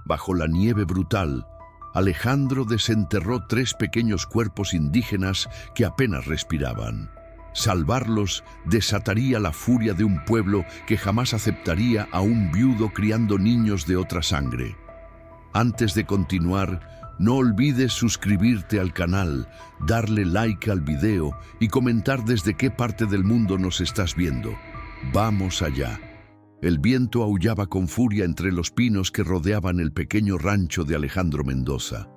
bajo la nieve brutal, Alejandro desenterró 3 pequeños cuerpos indígenas que apenas respiraban. Salvarlos desataría la furia de un pueblo que jamás aceptaría a un viudo criando niños de otra sangre. Antes de continuar, no olvides suscribirte al canal, darle like al video y comentar desde qué parte del mundo nos estás viendo. ¡Vamos allá! El viento aullaba con furia entre los pinos que rodeaban el pequeño rancho de Alejandro Mendoza.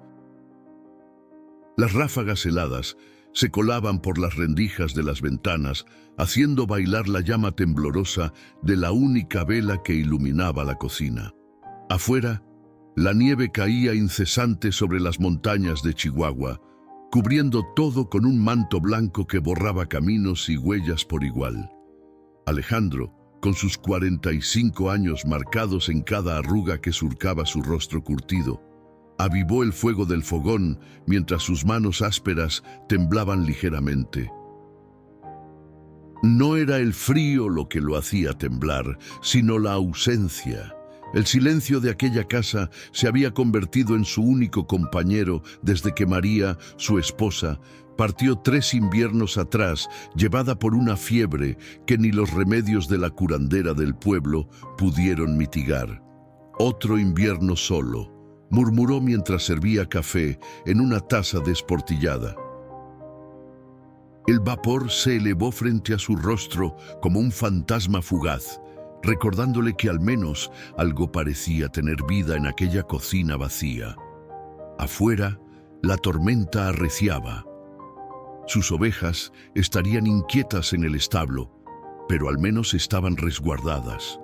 Las ráfagas heladas se colaban por las rendijas de las ventanas, haciendo bailar la llama temblorosa de la única vela que iluminaba la cocina. Afuera, la nieve caía incesante sobre las montañas de Chihuahua, cubriendo todo con un manto blanco que borraba caminos y huellas por igual. Alejandro, con sus 45 años marcados en cada arruga que surcaba su rostro curtido, avivó el fuego del fogón mientras sus manos ásperas temblaban ligeramente. No era el frío lo que lo hacía temblar, sino la ausencia. El silencio de aquella casa se había convertido en su único compañero desde que María, su esposa, partió 3 inviernos atrás, llevada por una fiebre que ni los remedios de la curandera del pueblo pudieron mitigar. «Otro invierno solo», murmuró mientras servía café en una taza desportillada. El vapor se elevó frente a su rostro como un fantasma fugaz, recordándole que al menos algo parecía tener vida en aquella cocina vacía. Afuera, la tormenta arreciaba. Sus ovejas estarían inquietas en el establo, pero al menos estaban resguardadas.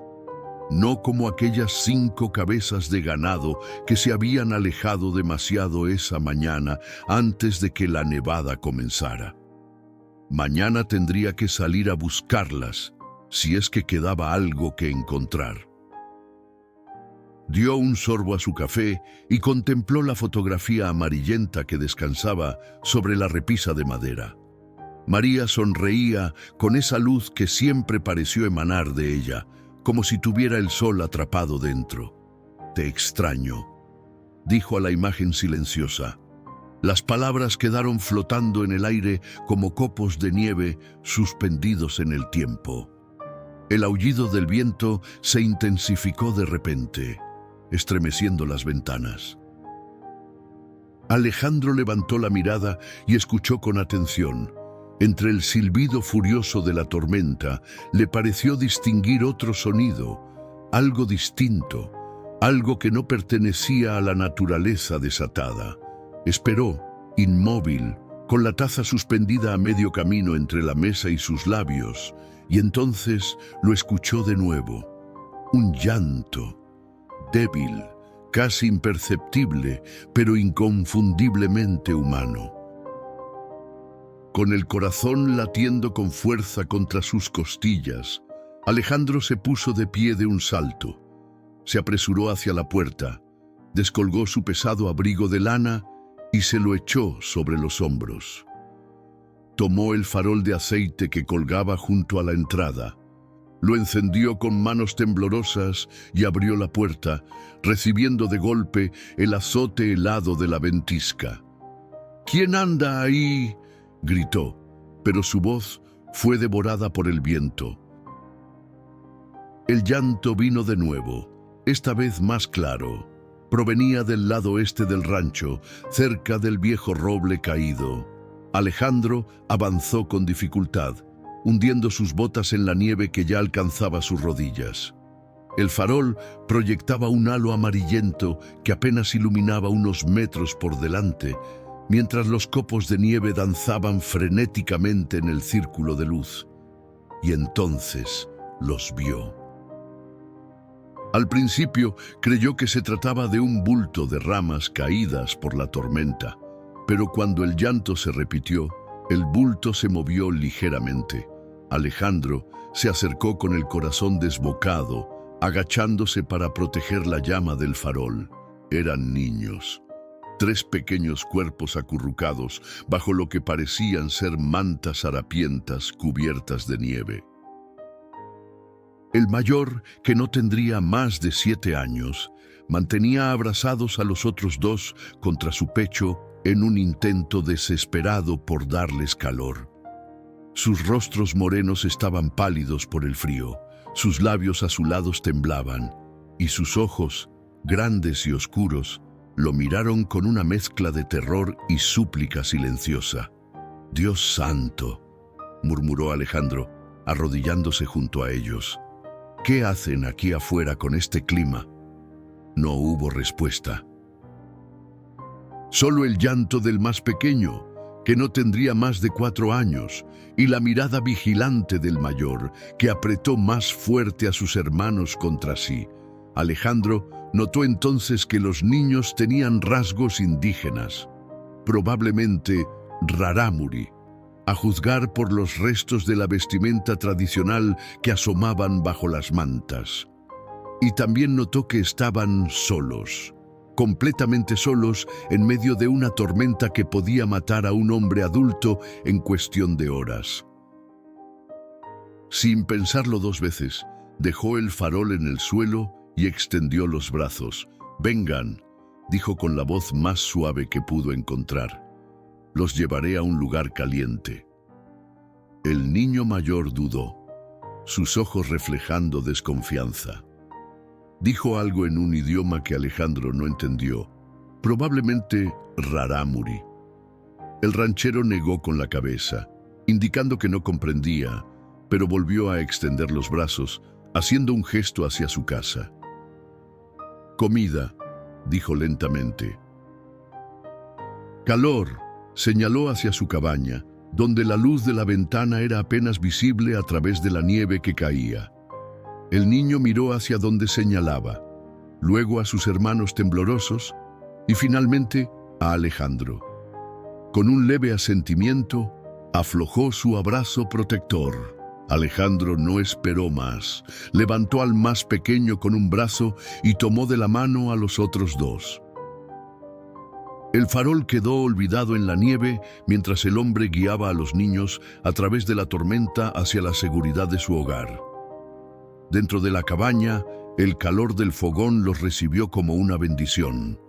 No como aquellas 5 cabezas de ganado que se habían alejado demasiado esa mañana antes de que la nevada comenzara. Mañana tendría que salir a buscarlas, si es que quedaba algo que encontrar. Dio un sorbo a su café y contempló la fotografía amarillenta que descansaba sobre la repisa de madera. María sonreía con esa luz que siempre pareció emanar de ella, como si tuviera el sol atrapado dentro. «Te extraño», dijo a la imagen silenciosa. Las palabras quedaron flotando en el aire como copos de nieve suspendidos en el tiempo. El aullido del viento se intensificó de repente, estremeciendo las ventanas. Alejandro levantó la mirada y escuchó con atención. Entre el silbido furioso de la tormenta, le pareció distinguir otro sonido, algo distinto, algo que no pertenecía a la naturaleza desatada. Esperó, inmóvil, con la taza suspendida a medio camino entre la mesa y sus labios, y entonces lo escuchó de nuevo. Un llanto, débil, casi imperceptible, pero inconfundiblemente humano. Con el corazón latiendo con fuerza contra sus costillas, Alejandro se puso de pie de un salto. Se apresuró hacia la puerta, descolgó su pesado abrigo de lana y se lo echó sobre los hombros. Tomó el farol de aceite que colgaba junto a la entrada, lo encendió con manos temblorosas y abrió la puerta, recibiendo de golpe el azote helado de la ventisca. «¿Quién anda ahí?», gritó, pero su voz fue devorada por el viento. El llanto vino de nuevo, esta vez más claro. Provenía del lado este del rancho, cerca del viejo roble caído. Alejandro avanzó con dificultad, hundiendo sus botas en la nieve que ya alcanzaba sus rodillas. El farol proyectaba un halo amarillento que apenas iluminaba unos metros por delante, mientras los copos de nieve danzaban frenéticamente en el círculo de luz. Y entonces los vio. Al principio creyó que se trataba de un bulto de ramas caídas por la tormenta, pero cuando el llanto se repitió, el bulto se movió ligeramente. Alejandro se acercó con el corazón desbocado, agachándose para proteger la llama del farol. Eran niños. 3 pequeños cuerpos acurrucados bajo lo que parecían ser mantas harapientas cubiertas de nieve. El mayor, que no tendría más de 7 años, Mantenía abrazados a los otros dos contra su pecho en un intento desesperado por darles calor. Sus rostros morenos estaban pálidos por el frío, sus labios azulados temblaban, y sus ojos, grandes y oscuros, lo miraron con una mezcla de terror y súplica silenciosa. «Dios santo», murmuró Alejandro, arrodillándose junto a ellos. «¿Qué hacen aquí afuera con este clima?» No hubo respuesta. Solo el llanto del más pequeño, que no tendría más de 4 años, y la mirada vigilante del mayor, que apretó más fuerte a sus hermanos contra sí. Alejandro notó entonces que los niños tenían rasgos indígenas, probablemente rarámuri, a juzgar por los restos de la vestimenta tradicional que asomaban bajo las mantas. Y también notó que estaban solos, completamente solos en medio de una tormenta que podía matar a un hombre adulto en cuestión de horas. Sin pensarlo 2 veces, dejó el farol en el suelo y extendió los brazos. «Vengan», dijo con la voz más suave que pudo encontrar. «Los llevaré a un lugar caliente». El niño mayor dudó, sus ojos reflejando desconfianza. Dijo algo en un idioma que Alejandro no entendió, probablemente rarámuri. El ranchero negó con la cabeza, indicando que no comprendía, pero volvió a extender los brazos, haciendo un gesto hacia su casa. «Comida», dijo lentamente. «Calor», señaló hacia su cabaña, donde la luz de la ventana era apenas visible a través de la nieve que caía. El niño miró hacia donde señalaba, luego a sus hermanos temblorosos y finalmente a Alejandro. Con un leve asentimiento, aflojó su abrazo protector. Alejandro no esperó más. Levantó al más pequeño con un brazo y tomó de la mano a los otros 2. El farol quedó olvidado en la nieve mientras el hombre guiaba a los niños a través de la tormenta hacia la seguridad de su hogar. Dentro de la cabaña, el calor del fogón los recibió como una bendición.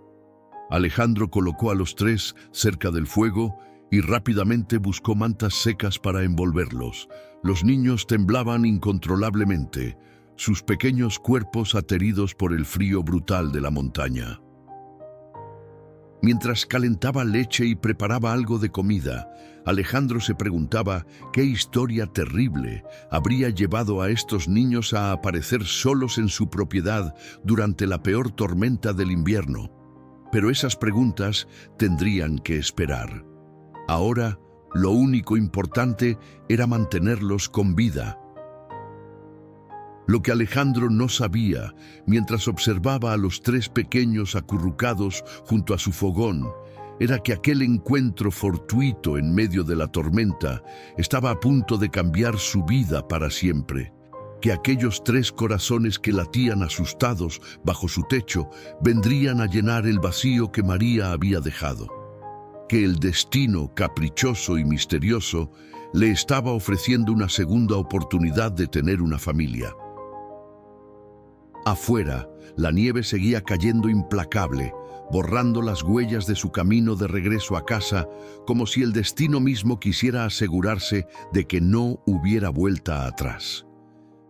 Alejandro colocó a los 3 cerca del fuego y rápidamente buscó mantas secas para envolverlos. Los niños temblaban incontrolablemente, sus pequeños cuerpos ateridos por el frío brutal de la montaña. Mientras calentaba leche y preparaba algo de comida, Alejandro se preguntaba qué historia terrible habría llevado a estos niños a aparecer solos en su propiedad durante la peor tormenta del invierno. Pero esas preguntas tendrían que esperar. Ahora, lo único importante era mantenerlos con vida. Lo que Alejandro no sabía, mientras observaba a los 3 pequeños acurrucados junto a su fogón, era que aquel encuentro fortuito en medio de la tormenta estaba a punto de cambiar su vida para siempre, que aquellos 3 corazones que latían asustados bajo su techo vendrían a llenar el vacío que María había dejado, que el destino caprichoso y misterioso le estaba ofreciendo una segunda oportunidad de tener una familia. Afuera, la nieve seguía cayendo implacable, borrando las huellas de su camino de regreso a casa, como si el destino mismo quisiera asegurarse de que no hubiera vuelta atrás.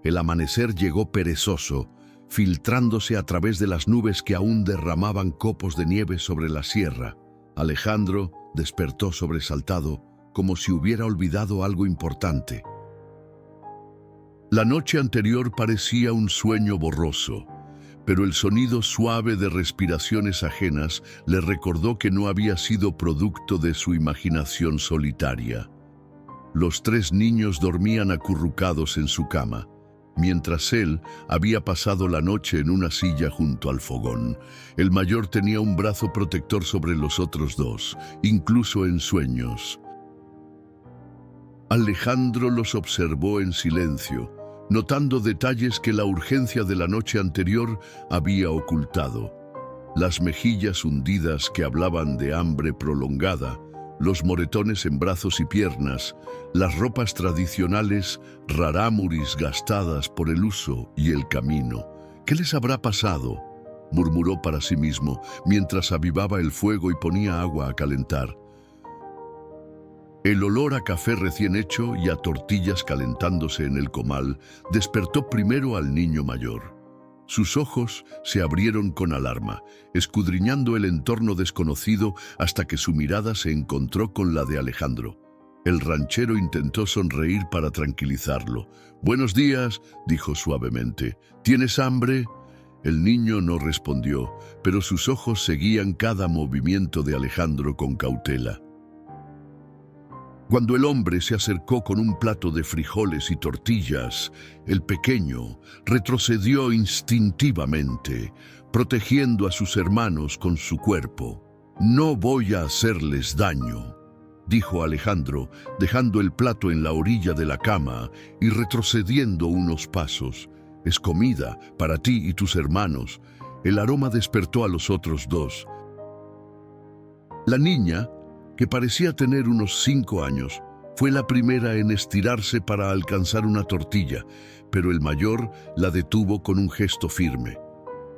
El amanecer llegó perezoso, filtrándose a través de las nubes que aún derramaban copos de nieve sobre la sierra. Alejandro despertó sobresaltado, como si hubiera olvidado algo importante. La noche anterior parecía un sueño borroso, pero el sonido suave de respiraciones ajenas le recordó que no había sido producto de su imaginación solitaria. Los 3 niños dormían acurrucados en su cama, mientras él había pasado la noche en una silla junto al fogón. El mayor tenía un brazo protector sobre los otros 2, incluso en sueños. Alejandro los observó en silencio, notando detalles que la urgencia de la noche anterior había ocultado. Las mejillas hundidas que hablaban de hambre prolongada, los moretones en brazos y piernas, las ropas tradicionales rarámuris gastadas por el uso y el camino. ¿Qué les habrá pasado? murmuró para sí mismo, mientras avivaba el fuego y ponía agua a calentar. El olor a café recién hecho y a tortillas calentándose en el comal despertó primero al niño mayor. Sus ojos se abrieron con alarma, escudriñando el entorno desconocido hasta que su mirada se encontró con la de Alejandro. El ranchero intentó sonreír para tranquilizarlo. «Buenos días», dijo suavemente. «¿Tienes hambre?» El niño no respondió, pero sus ojos seguían cada movimiento de Alejandro con cautela. Cuando el hombre se acercó con un plato de frijoles y tortillas, el pequeño retrocedió instintivamente, protegiendo a sus hermanos con su cuerpo. «No voy a hacerles daño», dijo Alejandro, dejando el plato en la orilla de la cama y retrocediendo unos pasos. «Es comida para ti y tus hermanos». El aroma despertó a los otros dos. La niña, que parecía tener unos 5 años, fue la primera en estirarse para alcanzar una tortilla, pero el mayor la detuvo con un gesto firme.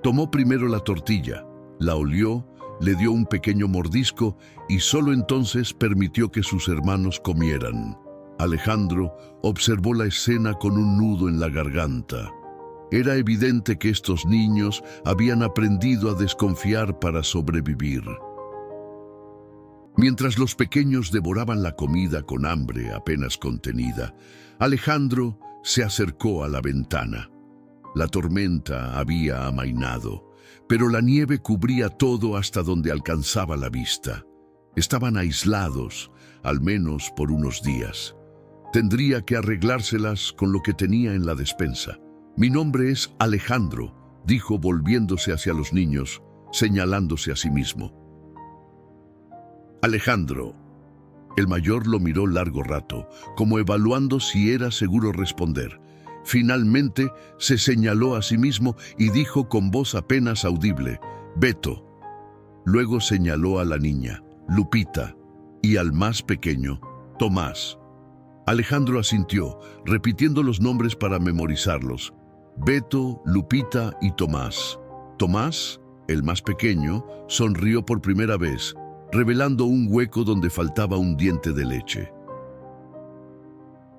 Tomó primero la tortilla, la olió, le dio un pequeño mordisco y solo entonces permitió que sus hermanos comieran. Alejandro observó la escena con un nudo en la garganta. Era evidente que estos niños habían aprendido a desconfiar para sobrevivir. Mientras los pequeños devoraban la comida con hambre apenas contenida, Alejandro se acercó a la ventana. La tormenta había amainado, pero la nieve cubría todo hasta donde alcanzaba la vista. Estaban aislados, al menos por unos días. Tendría que arreglárselas con lo que tenía en la despensa. «Mi nombre es Alejandro», dijo volviéndose hacia los niños, señalándose a sí mismo. «Alejandro». El mayor lo miró largo rato, como evaluando si era seguro responder. Finalmente se señaló a sí mismo y dijo con voz apenas audible: «Beto». Luego señaló a la niña, Lupita, y al más pequeño, Tomás. Alejandro asintió, repitiendo los nombres para memorizarlos: Beto, Lupita y Tomás. Tomás, el más pequeño, sonrió por primera vez, revelando un hueco donde faltaba un diente de leche.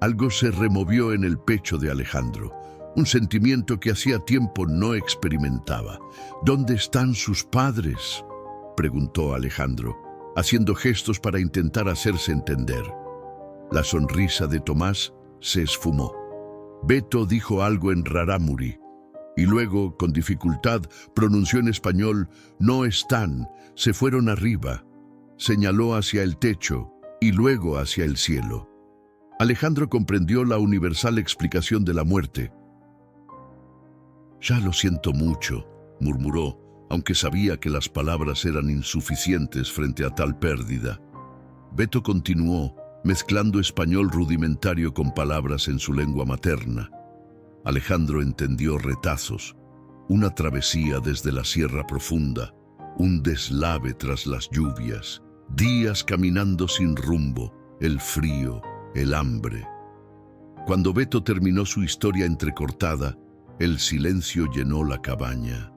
Algo se removió en el pecho de Alejandro, un sentimiento que hacía tiempo no experimentaba. «¿Dónde están sus padres?», preguntó Alejandro, haciendo gestos para intentar hacerse entender. La sonrisa de Tomás se esfumó. Beto dijo algo en rarámuri, y luego, con dificultad, pronunció en español: «No están, se fueron arriba». Señaló hacia el techo y luego hacia el cielo. Alejandro comprendió la universal explicación de la muerte. «Ya lo siento mucho», murmuró, aunque sabía que las palabras eran insuficientes frente a tal pérdida. Beto continuó, mezclando español rudimentario con palabras en su lengua materna. Alejandro entendió retazos: una travesía desde la sierra profunda, un deslave tras las lluvias, días caminando sin rumbo, el frío, el hambre. Cuando Beto terminó su historia entrecortada, el silencio llenó la cabaña.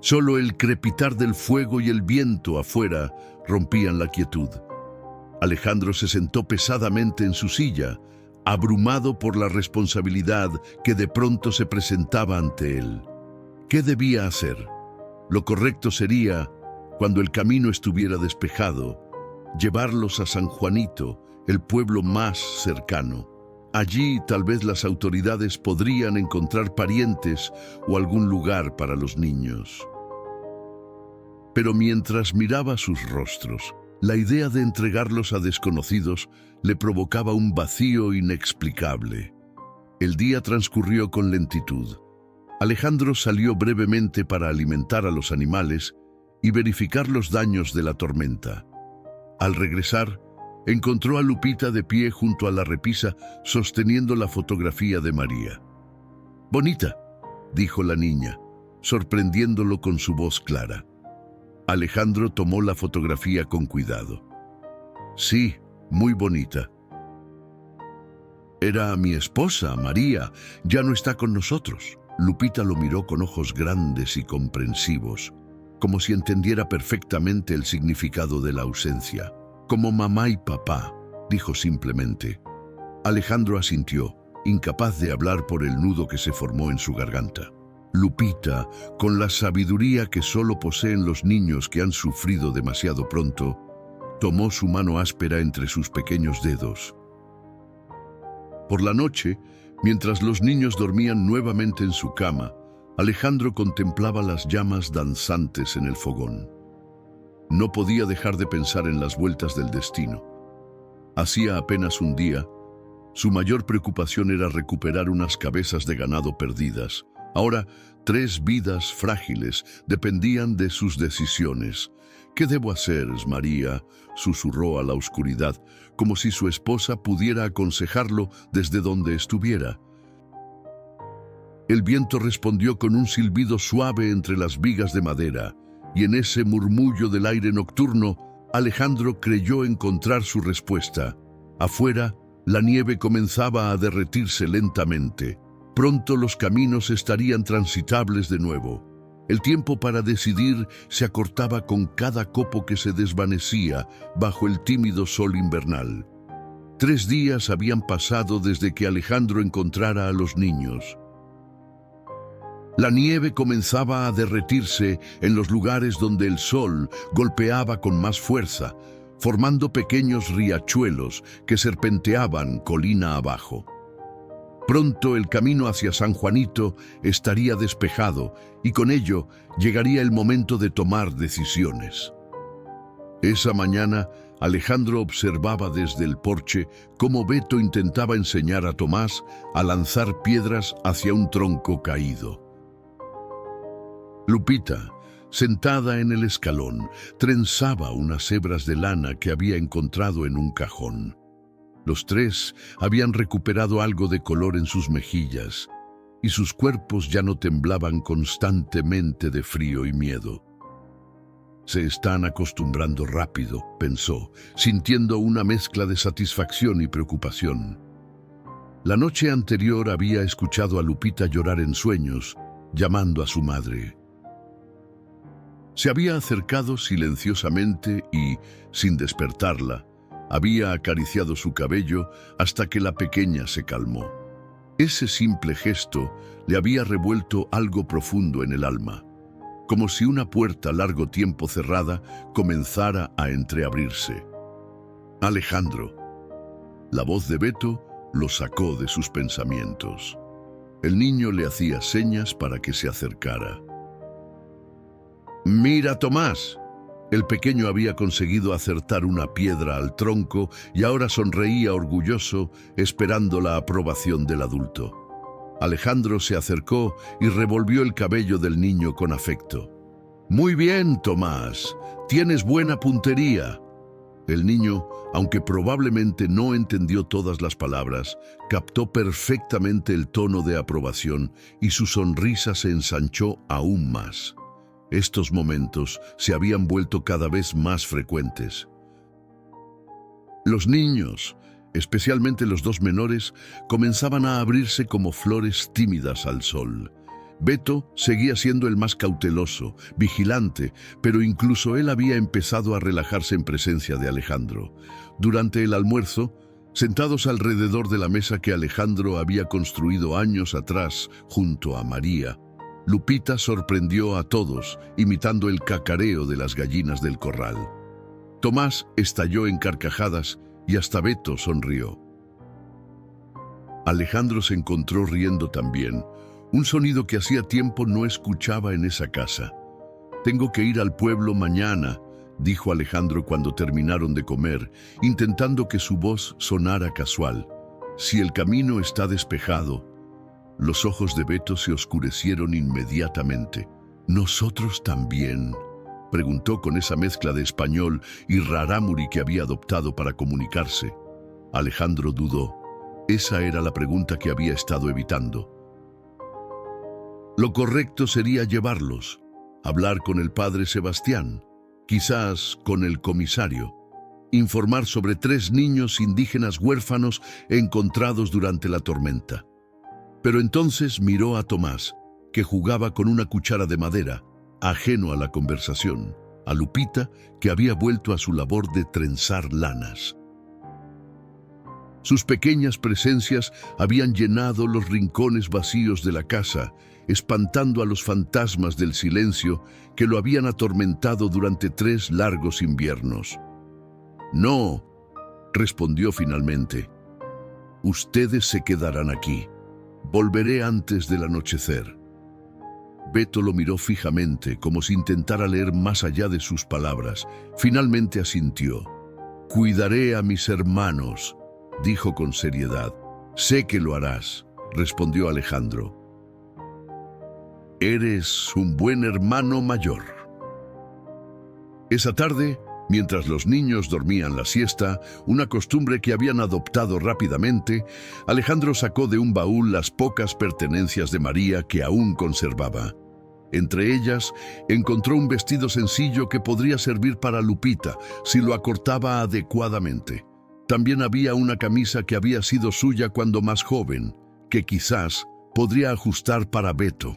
Solo el crepitar del fuego y el viento afuera rompían la quietud. Alejandro se sentó pesadamente en su silla, abrumado por la responsabilidad que de pronto se presentaba ante él. ¿Qué debía hacer? Lo correcto sería, cuando el camino estuviera despejado, llevarlos a San Juanito, el pueblo más cercano. Allí tal vez las autoridades podrían encontrar parientes o algún lugar para los niños. Pero mientras miraba sus rostros, la idea de entregarlos a desconocidos le provocaba un vacío inexplicable. El día transcurrió con lentitud. Alejandro salió brevemente para alimentar a los animales y verificar los daños de la tormenta. Al regresar, encontró a Lupita de pie junto a la repisa, sosteniendo la fotografía de María. «Bonita», dijo la niña, sorprendiéndolo con su voz clara. Alejandro tomó la fotografía con cuidado. «Sí, muy bonita». «Era mi esposa, María. Ya no está con nosotros». Lupita lo miró con ojos grandes y comprensivos, como si entendiera perfectamente el significado de la ausencia. Como mamá y papá, dijo simplemente. Alejandro asintió, incapaz de hablar por el nudo que se formó en su garganta. Lupita, con la sabiduría que solo poseen los niños que han sufrido demasiado pronto, tomó su mano áspera entre sus pequeños dedos. Por la noche, mientras los niños dormían nuevamente en su cama, Alejandro contemplaba las llamas danzantes en el fogón. No podía dejar de pensar en las vueltas del destino. Hacía apenas un día, su mayor preocupación era recuperar unas cabezas de ganado perdidas. Ahora, 3 vidas frágiles dependían de sus decisiones. «¿Qué debo hacer, María?», susurró a la oscuridad, como si su esposa pudiera aconsejarlo desde donde estuviera. El viento respondió con un silbido suave entre las vigas de madera, y en ese murmullo del aire nocturno, Alejandro creyó encontrar su respuesta. Afuera, la nieve comenzaba a derretirse lentamente. Pronto los caminos estarían transitables de nuevo. El tiempo para decidir se acortaba con cada copo que se desvanecía bajo el tímido sol invernal. 3 días habían pasado desde que Alejandro encontrara a los niños. La nieve comenzaba a derretirse en los lugares donde el sol golpeaba con más fuerza, formando pequeños riachuelos que serpenteaban colina abajo. Pronto el camino hacia San Juanito estaría despejado y con ello llegaría el momento de tomar decisiones. Esa mañana, Alejandro observaba desde el porche cómo Beto intentaba enseñar a Tomás a lanzar piedras hacia un tronco caído. Lupita, sentada en el escalón, trenzaba unas hebras de lana que había encontrado en un cajón. Los 3 habían recuperado algo de color en sus mejillas, y sus cuerpos ya no temblaban constantemente de frío y miedo. «Se están acostumbrando rápido», pensó, sintiendo una mezcla de satisfacción y preocupación. La noche anterior había escuchado a Lupita llorar en sueños, llamando a su madre. Se había acercado silenciosamente y, sin despertarla, había acariciado su cabello hasta que la pequeña se calmó. Ese simple gesto le había revuelto algo profundo en el alma, como si una puerta largo tiempo cerrada comenzara a entreabrirse. «Alejandro». La voz de Beto lo sacó de sus pensamientos. El niño le hacía señas para que se acercara. «Mira, Tomás». El pequeño había conseguido acertar una piedra al tronco y ahora sonreía orgulloso, esperando la aprobación del adulto. Alejandro se acercó y revolvió el cabello del niño con afecto. «Muy bien, Tomás, tienes buena puntería». El niño, aunque probablemente no entendió todas las palabras, captó perfectamente el tono de aprobación y su sonrisa se ensanchó aún más. Estos momentos se habían vuelto cada vez más frecuentes. Los niños, especialmente los 2 menores, comenzaban a abrirse como flores tímidas al sol. Beto seguía siendo el más cauteloso, vigilante, pero incluso él había empezado a relajarse en presencia de Alejandro. Durante el almuerzo, sentados alrededor de la mesa que Alejandro había construido años atrás junto a María, Lupita sorprendió a todos, imitando el cacareo de las gallinas del corral. Tomás estalló en carcajadas y hasta Beto sonrió. Alejandro se encontró riendo también, un sonido que hacía tiempo no escuchaba en esa casa. «Tengo que ir al pueblo mañana», dijo Alejandro cuando terminaron de comer, intentando que su voz sonara casual. «Si el camino está despejado». Los ojos de Beto se oscurecieron inmediatamente. «¿Nosotros también?», preguntó con esa mezcla de español y rarámuri que había adoptado para comunicarse. Alejandro dudó. Esa era la pregunta que había estado evitando. Lo correcto sería llevarlos, hablar con el padre Sebastián, quizás con el comisario, informar sobre 3 niños indígenas huérfanos encontrados durante la tormenta. Pero entonces miró a Tomás, que jugaba con una cuchara de madera, ajeno a la conversación, a Lupita, que había vuelto a su labor de trenzar lanas. Sus pequeñas presencias habían llenado los rincones vacíos de la casa, espantando a los fantasmas del silencio que lo habían atormentado durante 3 largos inviernos. «No», respondió finalmente. «Ustedes se quedarán aquí. Volveré antes del anochecer». Beto lo miró fijamente, como si intentara leer más allá de sus palabras. Finalmente asintió. «Cuidaré a mis hermanos», dijo con seriedad. «Sé que lo harás», respondió Alejandro. «Eres un buen hermano mayor». Esa tarde, mientras los niños dormían la siesta, una costumbre que habían adoptado rápidamente, Alejandro sacó de un baúl las pocas pertenencias de María que aún conservaba. Entre ellas, encontró un vestido sencillo que podría servir para Lupita si lo acortaba adecuadamente. También había una camisa que había sido suya cuando más joven, que quizás podría ajustar para Beto.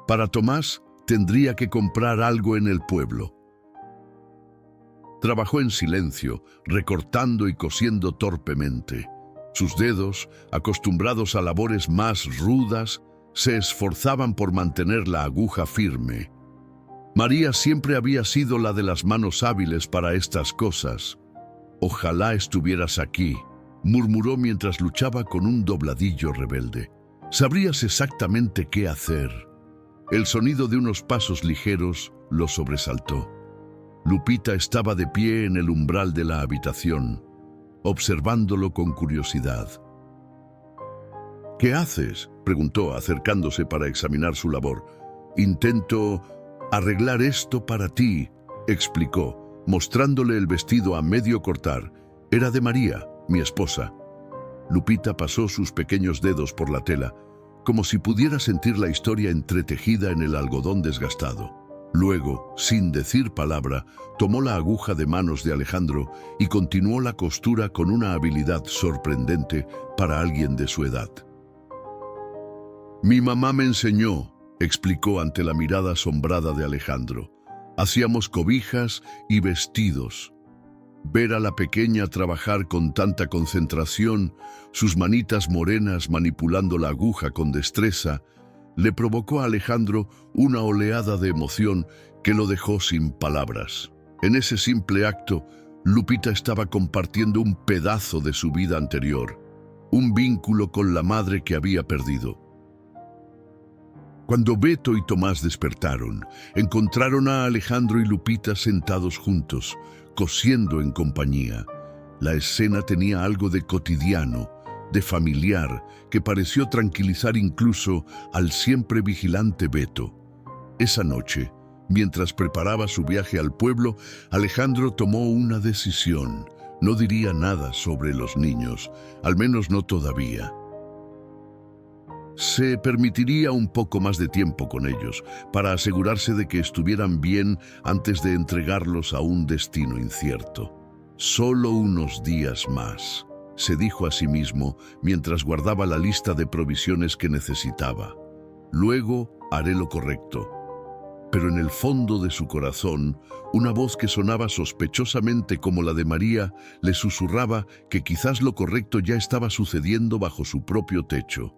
Para Tomás, tendría que comprar algo en el pueblo. Trabajó en silencio, recortando y cosiendo torpemente. Sus dedos, acostumbrados a labores más rudas, se esforzaban por mantener la aguja firme. María siempre había sido la de las manos hábiles para estas cosas. «Ojalá estuvieras aquí», murmuró mientras luchaba con un dobladillo rebelde. «Sabrías exactamente qué hacer». El sonido de unos pasos ligeros lo sobresaltó. Lupita estaba de pie en el umbral de la habitación, observándolo con curiosidad. «¿Qué haces?», preguntó, acercándose para examinar su labor. «Intento arreglar esto para ti», explicó, mostrándole el vestido a medio cortar. «Era de María, mi esposa». Lupita pasó sus pequeños dedos por la tela, como si pudiera sentir la historia entretejida en el algodón desgastado. Luego, sin decir palabra, tomó la aguja de manos de Alejandro y continuó la costura con una habilidad sorprendente para alguien de su edad. «Mi mamá me enseñó», explicó ante la mirada asombrada de Alejandro. «Hacíamos cobijas y vestidos». Ver a la pequeña trabajar con tanta concentración, sus manitas morenas manipulando la aguja con destreza, le provocó a Alejandro una oleada de emoción que lo dejó sin palabras. En ese simple acto, Lupita estaba compartiendo un pedazo de su vida anterior, un vínculo con la madre que había perdido. Cuando Beto y Tomás despertaron, encontraron a Alejandro y Lupita sentados juntos, cosiendo en compañía. La escena tenía algo de cotidiano, de familiar, que pareció tranquilizar incluso al siempre vigilante Beto. Esa noche, mientras preparaba su viaje al pueblo, Alejandro tomó una decisión. No diría nada sobre los niños, al menos no todavía. Se permitiría un poco más de tiempo con ellos, para asegurarse de que estuvieran bien antes de entregarlos a un destino incierto. «Solo unos días más», se dijo a sí mismo mientras guardaba la lista de provisiones que necesitaba. «Luego haré lo correcto». Pero en el fondo de su corazón, una voz que sonaba sospechosamente como la de María le susurraba que quizás lo correcto ya estaba sucediendo bajo su propio techo.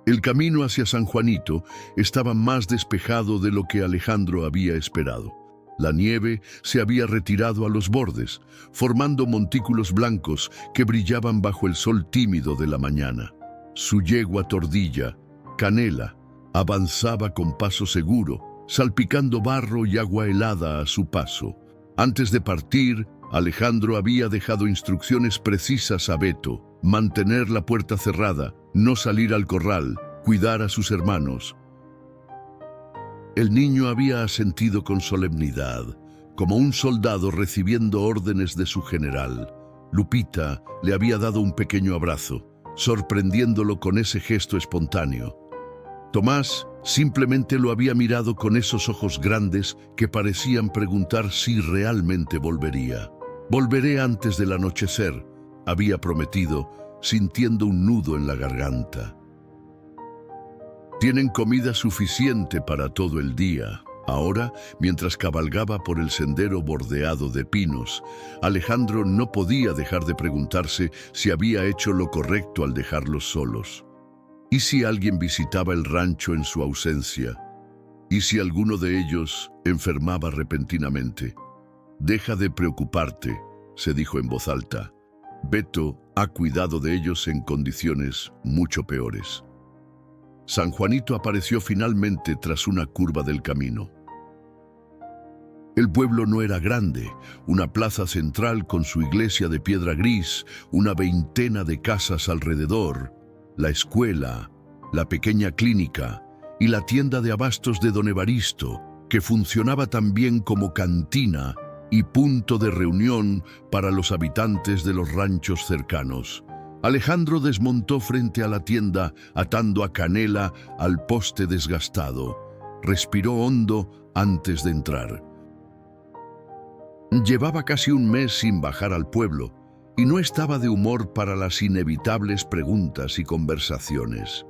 El camino hacia San Juanito estaba más despejado de lo que Alejandro había esperado. La nieve se había retirado a los bordes, formando montículos blancos que brillaban bajo el sol tímido de la mañana. Su yegua Tordilla, Canela, avanzaba con paso seguro, salpicando barro y agua helada a su paso. Antes de partir, Alejandro había dejado instrucciones precisas a Beto: mantener la puerta cerrada, no salir al corral, cuidar a sus hermanos. El niño había asentido con solemnidad, como un soldado recibiendo órdenes de su general. Lupita le había dado un pequeño abrazo, sorprendiéndolo con ese gesto espontáneo. Tomás simplemente lo había mirado con esos ojos grandes que parecían preguntar si realmente volvería. «Volveré antes del anochecer», había prometido, sintiendo un nudo en la garganta. Tienen comida suficiente para todo el día. Ahora, mientras cabalgaba por el sendero bordeado de pinos, Alejandro no podía dejar de preguntarse si había hecho lo correcto al dejarlos solos. ¿Y si alguien visitaba el rancho en su ausencia? ¿Y si alguno de ellos enfermaba repentinamente? «Deja de preocuparte», se dijo en voz alta. «Beto ha cuidado de ellos en condiciones mucho peores». San Juanito apareció finalmente tras una curva del camino. El pueblo no era grande, una plaza central con su iglesia de piedra gris, una veintena de casas alrededor, la escuela, la pequeña clínica y la tienda de abastos de don Evaristo, que funcionaba también como cantina y punto de reunión para los habitantes de los ranchos cercanos. Alejandro desmontó frente a la tienda, atando a Canela al poste desgastado. Respiró hondo antes de entrar. Llevaba casi un mes sin bajar al pueblo y no estaba de humor para las inevitables preguntas y conversaciones.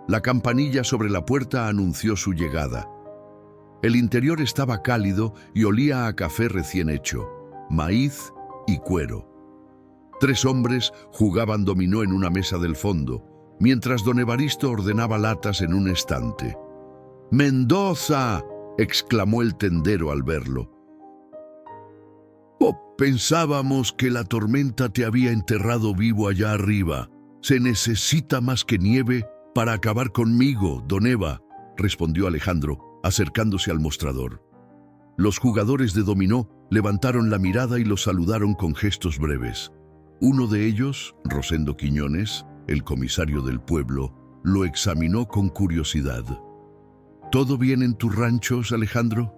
La campanilla sobre la puerta anunció su llegada. El interior estaba cálido y olía a café recién hecho, maíz y cuero. 3 hombres jugaban dominó en una mesa del fondo, mientras don Evaristo ordenaba latas en un estante. «¡Mendoza!», exclamó el tendero al verlo. «Oh, pensábamos que la tormenta te había enterrado vivo allá arriba. Se necesita más que nieve para acabar conmigo, don Eva», respondió Alejandro, acercándose al mostrador. Los jugadores de dominó levantaron la mirada y lo saludaron con gestos breves. Uno de ellos, Rosendo Quiñones, el comisario del pueblo, lo examinó con curiosidad. «¿Todo bien en tus ranchos, Alejandro?»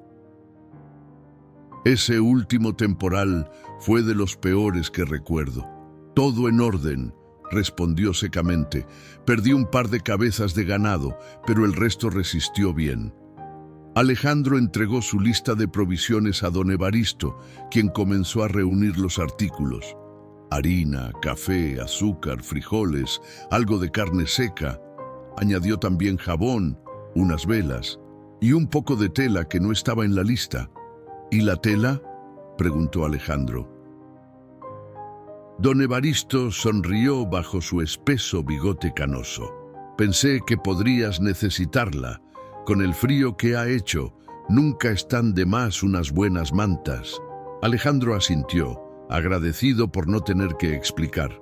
«Ese último temporal fue de los peores que recuerdo. Todo en orden», respondió secamente. «Perdí un par de cabezas de ganado, pero el resto resistió bien». Alejandro entregó su lista de provisiones a don Evaristo, quien comenzó a reunir los artículos. Harina, café, azúcar, frijoles, algo de carne seca. Añadió también jabón, unas velas y un poco de tela que no estaba en la lista. «¿Y la tela?», preguntó Alejandro. Don Evaristo sonrió bajo su espeso bigote canoso. «Pensé que podrías necesitarla. Con el frío que ha hecho, nunca están de más unas buenas mantas». Alejandro asintió, agradecido por no tener que explicar.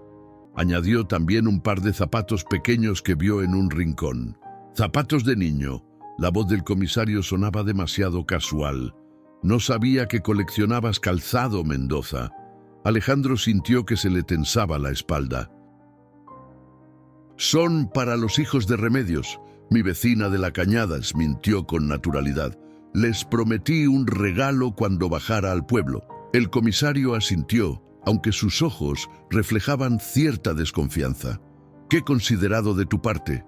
Añadió también un par de zapatos pequeños que vio en un rincón. «Zapatos de niño». La voz del comisario sonaba demasiado casual. «No sabía que coleccionabas calzado, Mendoza». Alejandro sintió que se le tensaba la espalda. «Son para los hijos de Remedios. Mi vecina de la Cañadas», mintió con naturalidad. «Les prometí un regalo cuando bajara al pueblo». El comisario asintió, aunque sus ojos reflejaban cierta desconfianza. «Qué considerado de tu parte».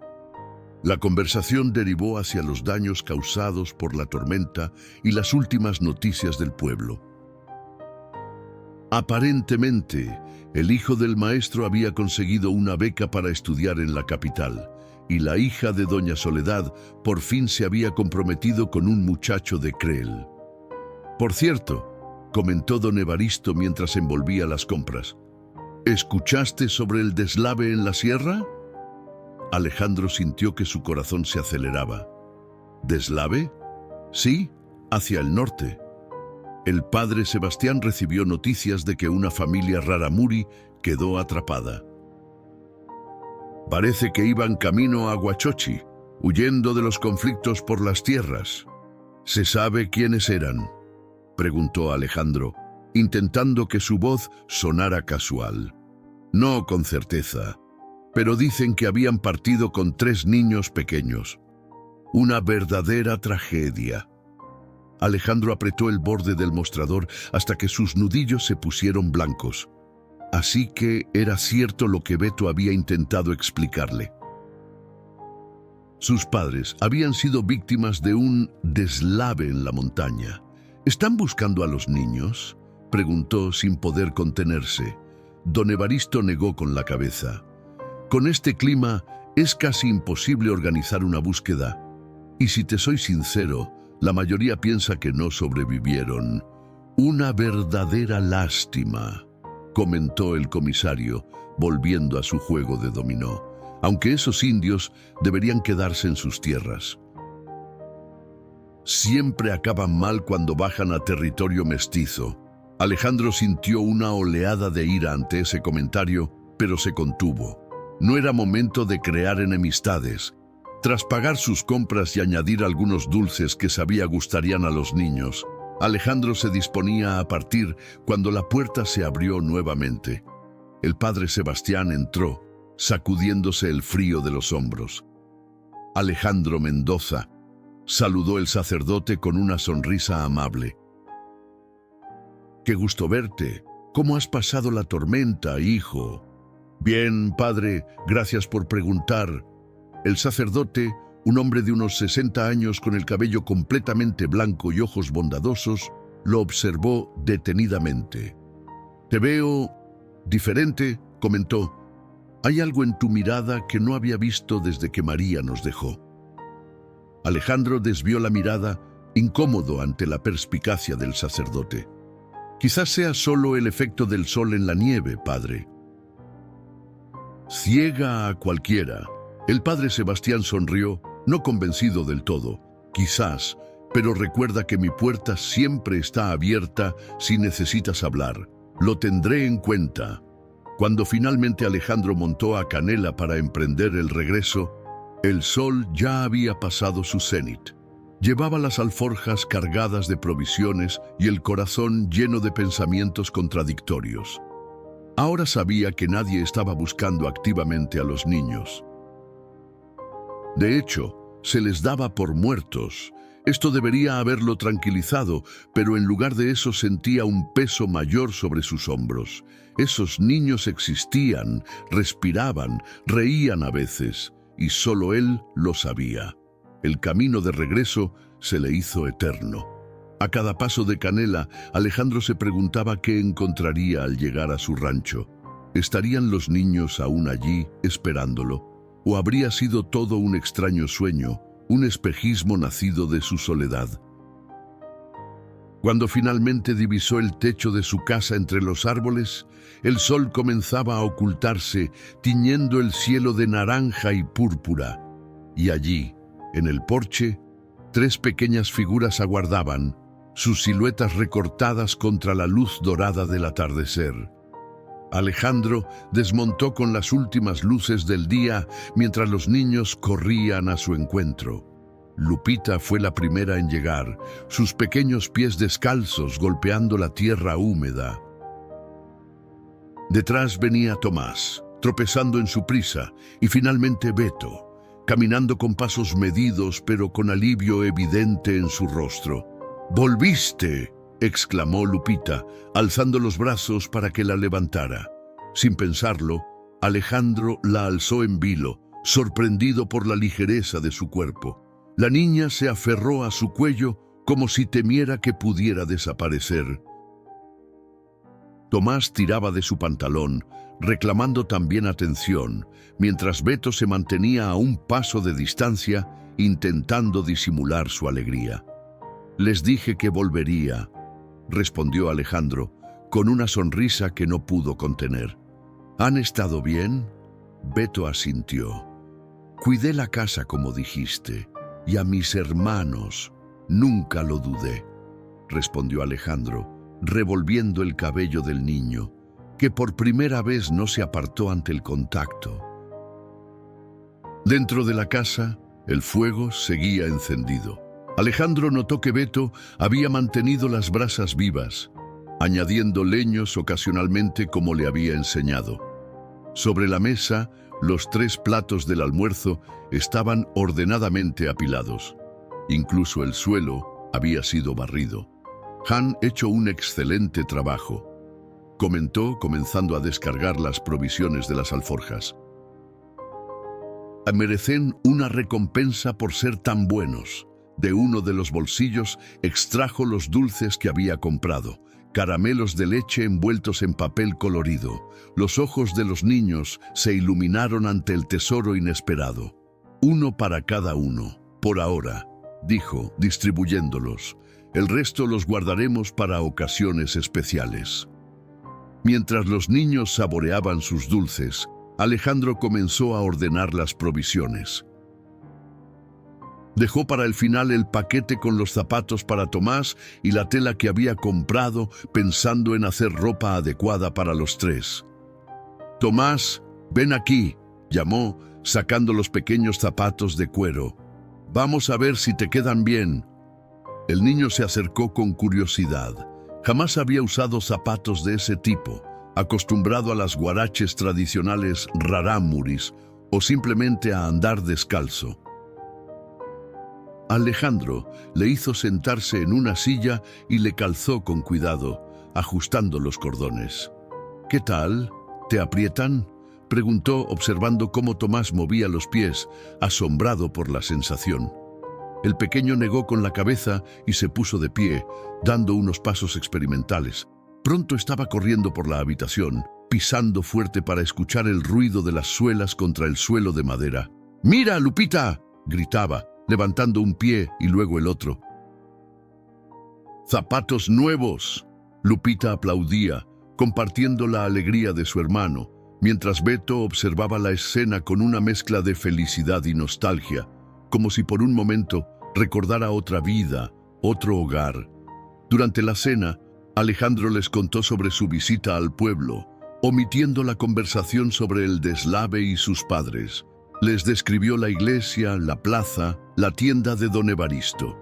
La conversación derivó hacia los daños causados por la tormenta y las últimas noticias del pueblo. Aparentemente, el hijo del maestro había conseguido una beca para estudiar en la capital, y la hija de doña Soledad por fin se había comprometido con un muchacho de Creel. «Por cierto», comentó don Evaristo mientras envolvía las compras, «¿escuchaste sobre el deslave en la sierra?». Alejandro sintió que su corazón se aceleraba. «¿Deslave?». «Sí, hacia el norte». El padre Sebastián recibió noticias de que una familia raramuri quedó atrapada. «Parece que iban camino a Huachochi, huyendo de los conflictos por las tierras». «¿Se sabe quiénes eran?», preguntó Alejandro, intentando que su voz sonara casual. «No con certeza, pero dicen que habían partido con 3 niños pequeños. Una verdadera tragedia». Alejandro apretó el borde del mostrador hasta que sus nudillos se pusieron blancos. Así que era cierto lo que Beto había intentado explicarle. Sus padres habían sido víctimas de un deslave en la montaña. «¿Están buscando a los niños?», preguntó sin poder contenerse. Don Evaristo negó con la cabeza. «Con este clima Es casi imposible organizar una búsqueda. Y si te soy sincero, la mayoría piensa que no sobrevivieron. Una verdadera lástima, comentó el comisario, volviendo a su juego de dominó, aunque esos indios deberían quedarse en sus tierras. Siempre acaban mal cuando bajan a territorio mestizo. Alejandro sintió una oleada de ira ante ese comentario, pero se contuvo. No era momento de crear enemistades. Tras pagar sus compras y añadir algunos dulces que sabía gustarían a los niños, Alejandro se disponía a partir cuando la puerta se abrió nuevamente. El padre Sebastián entró, sacudiéndose el frío de los hombros. Alejandro Mendoza, saludó el sacerdote con una sonrisa amable. «Qué gusto verte. ¿Cómo has pasado la tormenta, hijo?» «Bien, padre, gracias por preguntar». El sacerdote, un hombre de unos 60 años con el cabello completamente blanco y ojos bondadosos, lo observó detenidamente. «Te veo diferente», comentó. «Hay algo en tu mirada que no había visto desde que María nos dejó». Alejandro desvió la mirada, incómodo ante la perspicacia del sacerdote. «Quizás sea solo el efecto del sol en la nieve, padre». «Ciega a cualquiera». El padre Sebastián sonrió, no convencido del todo. «Quizás, pero recuerda que mi puerta siempre está abierta si necesitas hablar. Lo tendré en cuenta». Cuando finalmente Alejandro montó a Canela para emprender el regreso, el sol ya había pasado su cenit. Llevaba las alforjas cargadas de provisiones y el corazón lleno de pensamientos contradictorios. Ahora sabía que nadie estaba buscando activamente a los niños. De hecho, se les daba por muertos. Esto debería haberlo tranquilizado, pero en lugar de eso sentía un peso mayor sobre sus hombros. Esos niños existían, respiraban, reían a veces, y solo él lo sabía. El camino de regreso se le hizo eterno. A cada paso de Canela, Alejandro se preguntaba qué encontraría al llegar a su rancho. ¿Estarían los niños aún allí, esperándolo? ¿O habría sido todo un extraño sueño, un espejismo nacido de su soledad? Cuando finalmente divisó el techo de su casa entre los árboles, el sol comenzaba a ocultarse, tiñendo el cielo de naranja y púrpura. Y allí, en el porche, 3 pequeñas figuras aguardaban, sus siluetas recortadas contra la luz dorada del atardecer. Alejandro desmontó con las últimas luces del día mientras los niños corrían a su encuentro. Lupita fue la primera en llegar, sus pequeños pies descalzos golpeando la tierra húmeda. Detrás venía Tomás, tropezando en su prisa, y finalmente Beto, caminando con pasos medidos pero con alivio evidente en su rostro. «¡Volviste!», exclamó Lupita, alzando los brazos para que la levantara. Sin pensarlo, Alejandro la alzó en vilo, sorprendido por la ligereza de su cuerpo. La niña se aferró a su cuello como si temiera que pudiera desaparecer. Tomás tiraba de su pantalón, reclamando también atención, mientras Beto se mantenía a un paso de distancia, intentando disimular su alegría. «Les dije que volvería», respondió Alejandro, con una sonrisa que no pudo contener. «¿Han estado bien?». Beto asintió. «Cuidé la casa como dijiste, y a mis hermanos nunca lo dudé», respondió Alejandro, revolviendo el cabello del niño, que por primera vez no se apartó ante el contacto. Dentro de la casa, el fuego seguía encendido. Alejandro notó que Beto había mantenido las brasas vivas, añadiendo leños ocasionalmente como le había enseñado. Sobre la mesa, los 3 platos del almuerzo estaban ordenadamente apilados. Incluso el suelo había sido barrido. «Han hecho un excelente trabajo», comentó, comenzando a descargar las provisiones de las alforjas. «Merecen una recompensa por ser tan buenos». De uno de los bolsillos extrajo los dulces que había comprado, caramelos de leche envueltos en papel colorido. Los ojos de los niños se iluminaron ante el tesoro inesperado. Uno para cada uno, por ahora, dijo, distribuyéndolos. El resto los guardaremos para ocasiones especiales. Mientras los niños saboreaban sus dulces, Alejandro comenzó a ordenar las provisiones. Dejó para el final el paquete con los zapatos para Tomás y la tela que había comprado, pensando en hacer ropa adecuada para los tres. «Tomás, ven aquí», llamó, sacando los pequeños zapatos de cuero. «Vamos a ver si te quedan bien». El niño se acercó con curiosidad. Jamás había usado zapatos de ese tipo, acostumbrado a las guaraches tradicionales rarámuris o simplemente a andar descalzo. Alejandro le hizo sentarse en una silla y le calzó con cuidado, ajustando los cordones. «¿Qué tal? ¿Te aprietan?», preguntó, observando cómo Tomás movía los pies, asombrado por la sensación. El pequeño negó con la cabeza y se puso de pie, dando unos pasos experimentales. Pronto estaba corriendo por la habitación, pisando fuerte para escuchar el ruido de las suelas contra el suelo de madera. «¡Mira, Lupita!», gritaba, levantando un pie y luego el otro. «¡Zapatos nuevos!». Lupita aplaudía, compartiendo la alegría de su hermano, mientras Beto observaba la escena con una mezcla de felicidad y nostalgia, como si por un momento recordara otra vida, otro hogar. Durante la cena, Alejandro les contó sobre su visita al pueblo, omitiendo la conversación sobre el deslave y sus padres. Les describió la iglesia, la plaza, la tienda de don Evaristo.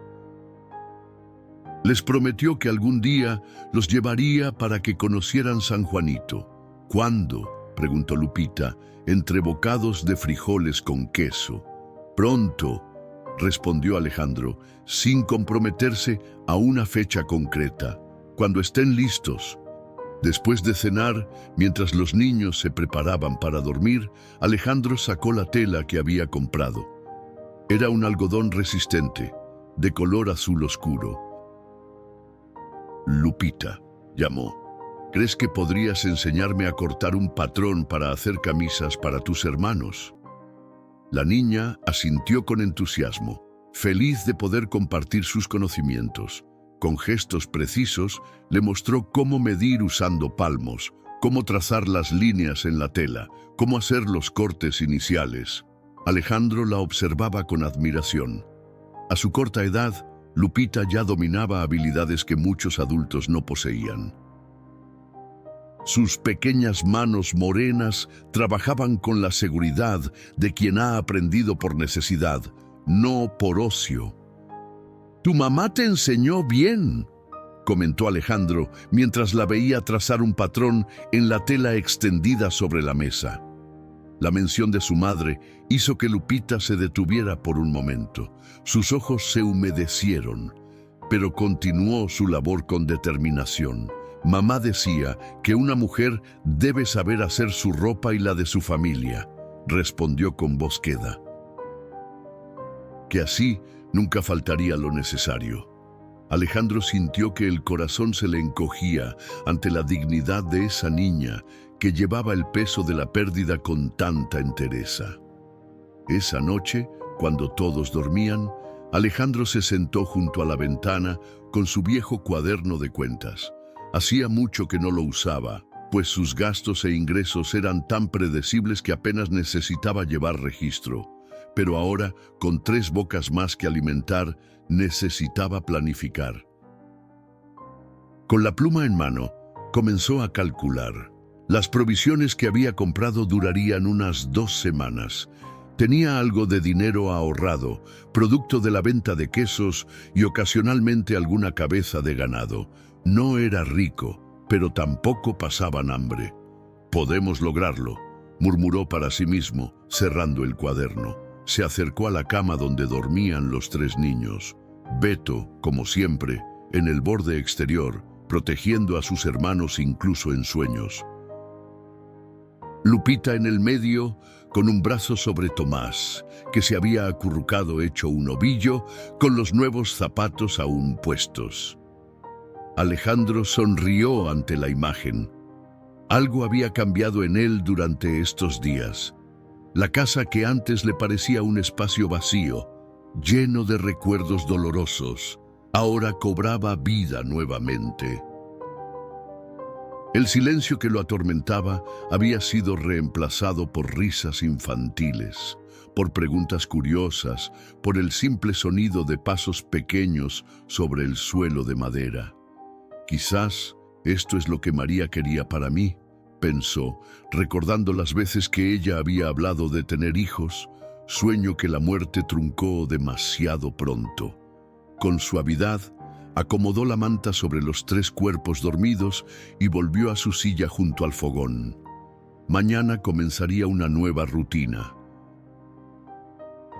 Les prometió que algún día los llevaría para que conocieran San Juanito. «¿Cuándo?», preguntó Lupita, entre bocados de frijoles con queso. «Pronto», respondió Alejandro, sin comprometerse a una fecha concreta. «Cuando estén listos». Después de cenar, mientras los niños se preparaban para dormir, Alejandro sacó la tela que había comprado. Era un algodón resistente, de color azul oscuro. «Lupita», llamó, «¿crees que podrías enseñarme a cortar un patrón para hacer camisas para tus hermanos?». La niña asintió con entusiasmo, feliz de poder compartir sus conocimientos. Con gestos precisos, le mostró cómo medir usando palmos, cómo trazar las líneas en la tela, cómo hacer los cortes iniciales. Alejandro la observaba con admiración. A su corta edad, Lupita ya dominaba habilidades que muchos adultos no poseían. Sus pequeñas manos morenas trabajaban con la seguridad de quien ha aprendido por necesidad, no por ocio. «Tu mamá te enseñó bien», comentó Alejandro mientras la veía trazar un patrón en la tela extendida sobre la mesa. La mención de su madre hizo que Lupita se detuviera por un momento. Sus ojos se humedecieron, pero continuó su labor con determinación. «Mamá decía que una mujer debe saber hacer su ropa y la de su familia», respondió con voz queda. «Que así nunca faltaría lo necesario». Alejandro sintió que el corazón se le encogía ante la dignidad de esa niña que llevaba el peso de la pérdida con tanta entereza. Esa noche, cuando todos dormían, Alejandro se sentó junto a la ventana con su viejo cuaderno de cuentas. Hacía mucho que no lo usaba, pues sus gastos e ingresos eran tan predecibles que apenas necesitaba llevar registro. Pero ahora, con 3 bocas más que alimentar, necesitaba planificar. Con la pluma en mano, comenzó a calcular. Las provisiones que había comprado durarían unas 2 semanas. Tenía algo de dinero ahorrado, producto de la venta de quesos y ocasionalmente alguna cabeza de ganado. No era rico, pero tampoco pasaban hambre. «Podemos lograrlo», murmuró para sí mismo, cerrando el cuaderno. Se acercó a la cama donde dormían los 3 niños. Beto, como siempre, en el borde exterior, protegiendo a sus hermanos incluso en sueños. Lupita en el medio, con un brazo sobre Tomás, que se había acurrucado hecho un ovillo, con los nuevos zapatos aún puestos. Alejandro sonrió ante la imagen. Algo había cambiado en él durante estos días. La casa que antes le parecía un espacio vacío, lleno de recuerdos dolorosos, ahora cobraba vida nuevamente. El silencio que lo atormentaba había sido reemplazado por risas infantiles, por preguntas curiosas, por el simple sonido de pasos pequeños sobre el suelo de madera. Quizás esto es lo que María quería para mí, pensó, recordando las veces que ella había hablado de tener hijos, sueño que la muerte truncó demasiado pronto. Con suavidad, acomodó la manta sobre los 3 cuerpos dormidos y volvió a su silla junto al fogón. Mañana comenzaría una nueva rutina.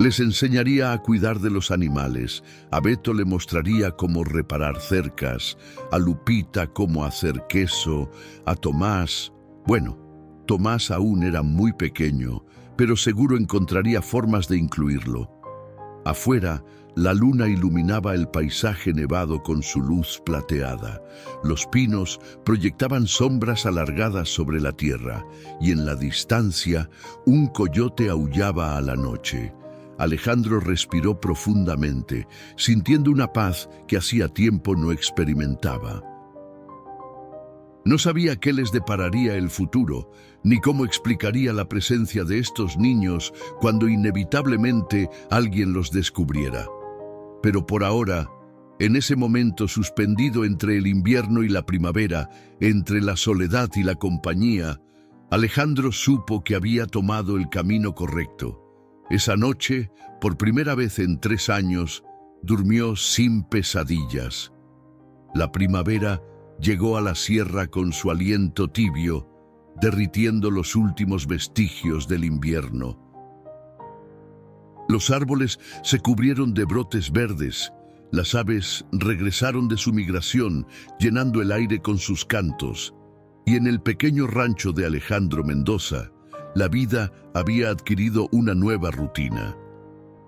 Les enseñaría a cuidar de los animales, a Beto le mostraría cómo reparar cercas, a Lupita cómo hacer queso, a Tomás... Bueno, Tomás aún era muy pequeño, pero seguro encontraría formas de incluirlo. Afuera, la luna iluminaba el paisaje nevado con su luz plateada. Los pinos proyectaban sombras alargadas sobre la tierra, y en la distancia, un coyote aullaba a la noche. Alejandro respiró profundamente, sintiendo una paz que hacía tiempo no experimentaba. No sabía qué les depararía el futuro, ni cómo explicaría la presencia de estos niños cuando inevitablemente alguien los descubriera. Pero por ahora, en ese momento suspendido entre el invierno y la primavera, entre la soledad y la compañía, Alejandro supo que había tomado el camino correcto. Esa noche, por primera vez en 3 años, durmió sin pesadillas. La primavera llegó a la sierra con su aliento tibio, derritiendo los últimos vestigios del invierno. Los árboles se cubrieron de brotes verdes, las aves regresaron de su migración, llenando el aire con sus cantos, y en el pequeño rancho de Alejandro Mendoza, la vida había adquirido una nueva rutina.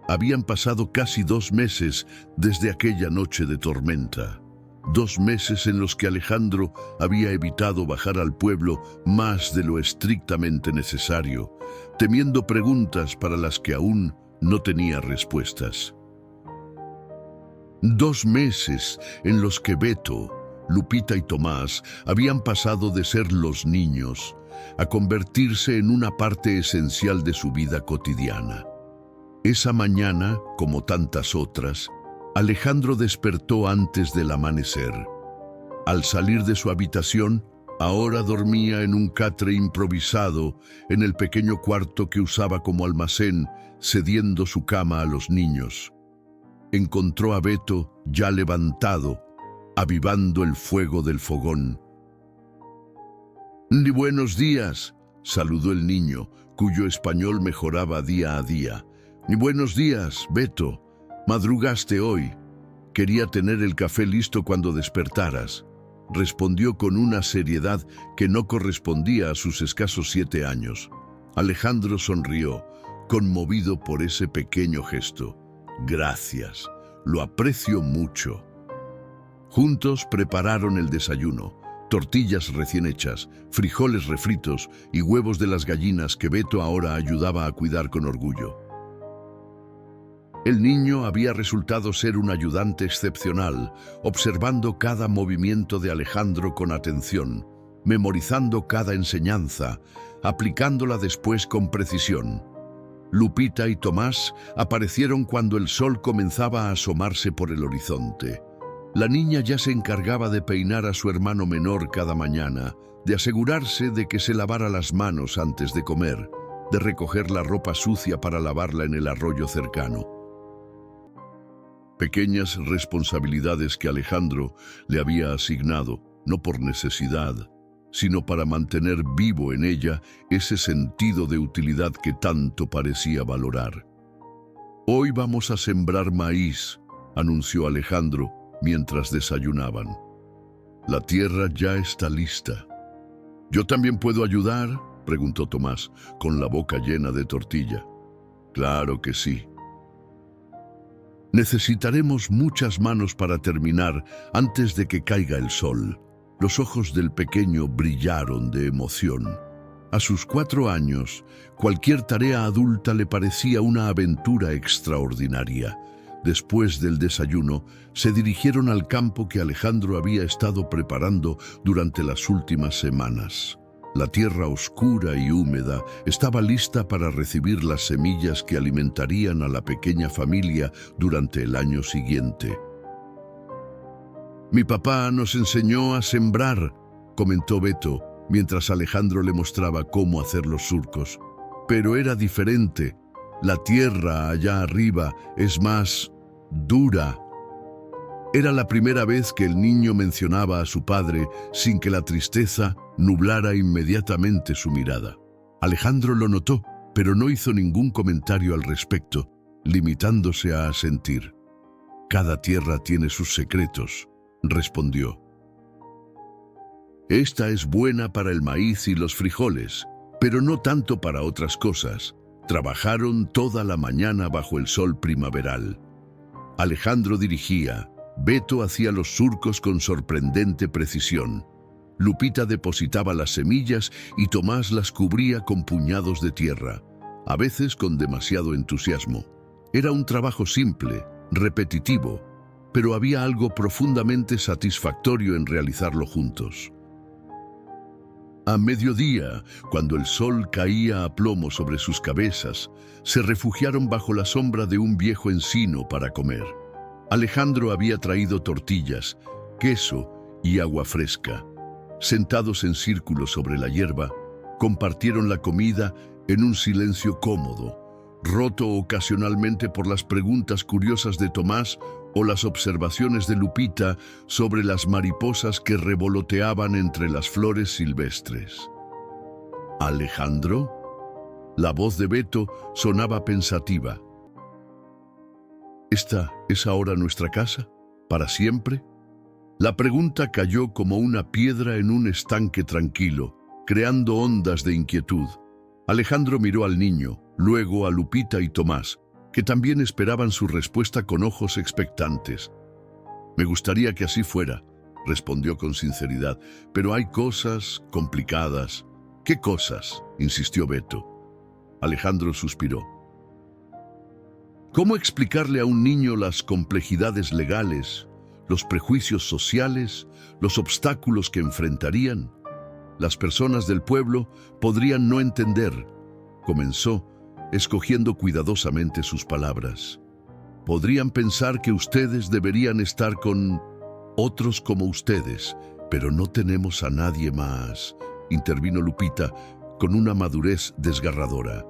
Habían pasado casi 2 meses desde aquella noche de tormenta. 2 meses en los que Alejandro había evitado bajar al pueblo más de lo estrictamente necesario, temiendo preguntas para las que aún no tenía respuestas. 2 meses en los que Beto, Lupita y Tomás habían pasado de ser los niños a convertirse en una parte esencial de su vida cotidiana. Esa mañana, como tantas otras, Alejandro despertó antes del amanecer. Al salir de su habitación, ahora dormía en un catre improvisado en el pequeño cuarto que usaba como almacén, cediendo su cama a los niños. Encontró a Beto ya levantado, avivando el fuego del fogón. «Buenos días», saludó el niño, cuyo español mejoraba día a día. «Buenos días, Beto. Madrugaste hoy. Quería tener el café listo cuando despertaras», respondió con una seriedad que no correspondía a sus escasos 7 años. Alejandro sonrió, conmovido por ese pequeño gesto. «Gracias, lo aprecio mucho». Juntos prepararon el desayuno. Tortillas recién hechas, frijoles refritos y huevos de las gallinas que Beto ahora ayudaba a cuidar con orgullo. El niño había resultado ser un ayudante excepcional, observando cada movimiento de Alejandro con atención, memorizando cada enseñanza, aplicándola después con precisión. Lupita y Tomás aparecieron cuando el sol comenzaba a asomarse por el horizonte. La niña ya se encargaba de peinar a su hermano menor cada mañana, de asegurarse de que se lavara las manos antes de comer, de recoger la ropa sucia para lavarla en el arroyo cercano. Pequeñas responsabilidades que Alejandro le había asignado, no por necesidad, sino para mantener vivo en ella ese sentido de utilidad que tanto parecía valorar. «Hoy vamos a sembrar maíz», anunció Alejandro mientras desayunaban. «La tierra ya está lista». «¿Yo también puedo ayudar?», preguntó Tomás, con la boca llena de tortilla. «Claro que sí». Necesitaremos muchas manos para terminar antes de que caiga el sol. Los ojos del pequeño brillaron de emoción. A sus 4 años, cualquier tarea adulta le parecía una aventura extraordinaria. Después del desayuno, se dirigieron al campo que Alejandro había estado preparando durante las últimas semanas. La tierra oscura y húmeda estaba lista para recibir las semillas que alimentarían a la pequeña familia durante el año siguiente. «Mi papá nos enseñó a sembrar», comentó Beto, mientras Alejandro le mostraba cómo hacer los surcos. «Pero era diferente. La tierra allá arriba es más dura». Era la primera vez que el niño mencionaba a su padre sin que la tristeza nublara inmediatamente su mirada. Alejandro lo notó, pero no hizo ningún comentario al respecto, limitándose a asentir. «Cada tierra tiene sus secretos», respondió. «Esta es buena para el maíz y los frijoles, pero no tanto para otras cosas». Trabajaron toda la mañana bajo el sol primaveral. Alejandro dirigía, Beto hacía los surcos con sorprendente precisión. Lupita depositaba las semillas y Tomás las cubría con puñados de tierra, a veces con demasiado entusiasmo. Era un trabajo simple, repetitivo, pero había algo profundamente satisfactorio en realizarlo juntos. A mediodía, cuando el sol caía a plomo sobre sus cabezas, se refugiaron bajo la sombra de un viejo encino para comer. Alejandro había traído tortillas, queso y agua fresca. Sentados en círculo sobre la hierba, compartieron la comida en un silencio cómodo, roto ocasionalmente por las preguntas curiosas de Tomás o las observaciones de Lupita sobre las mariposas que revoloteaban entre las flores silvestres. «¿Alejandro?». La voz de Beto sonaba pensativa. «¿Esta es ahora nuestra casa? ¿Para siempre?». La pregunta cayó como una piedra en un estanque tranquilo, creando ondas de inquietud. Alejandro miró al niño, luego a Lupita y Tomás, que también esperaban su respuesta con ojos expectantes. «Me gustaría que así fuera», respondió con sinceridad, «pero hay cosas complicadas». «¿Qué cosas?», insistió Beto. Alejandro suspiró. ¿Cómo explicarle a un niño las complejidades legales, los prejuicios sociales, los obstáculos que enfrentarían? Las personas del pueblo podrían no entender, comenzó, escogiendo cuidadosamente sus palabras. Podrían pensar que ustedes deberían estar con otros como ustedes, pero no tenemos a nadie más, intervino Lupita con una madurez desgarradora.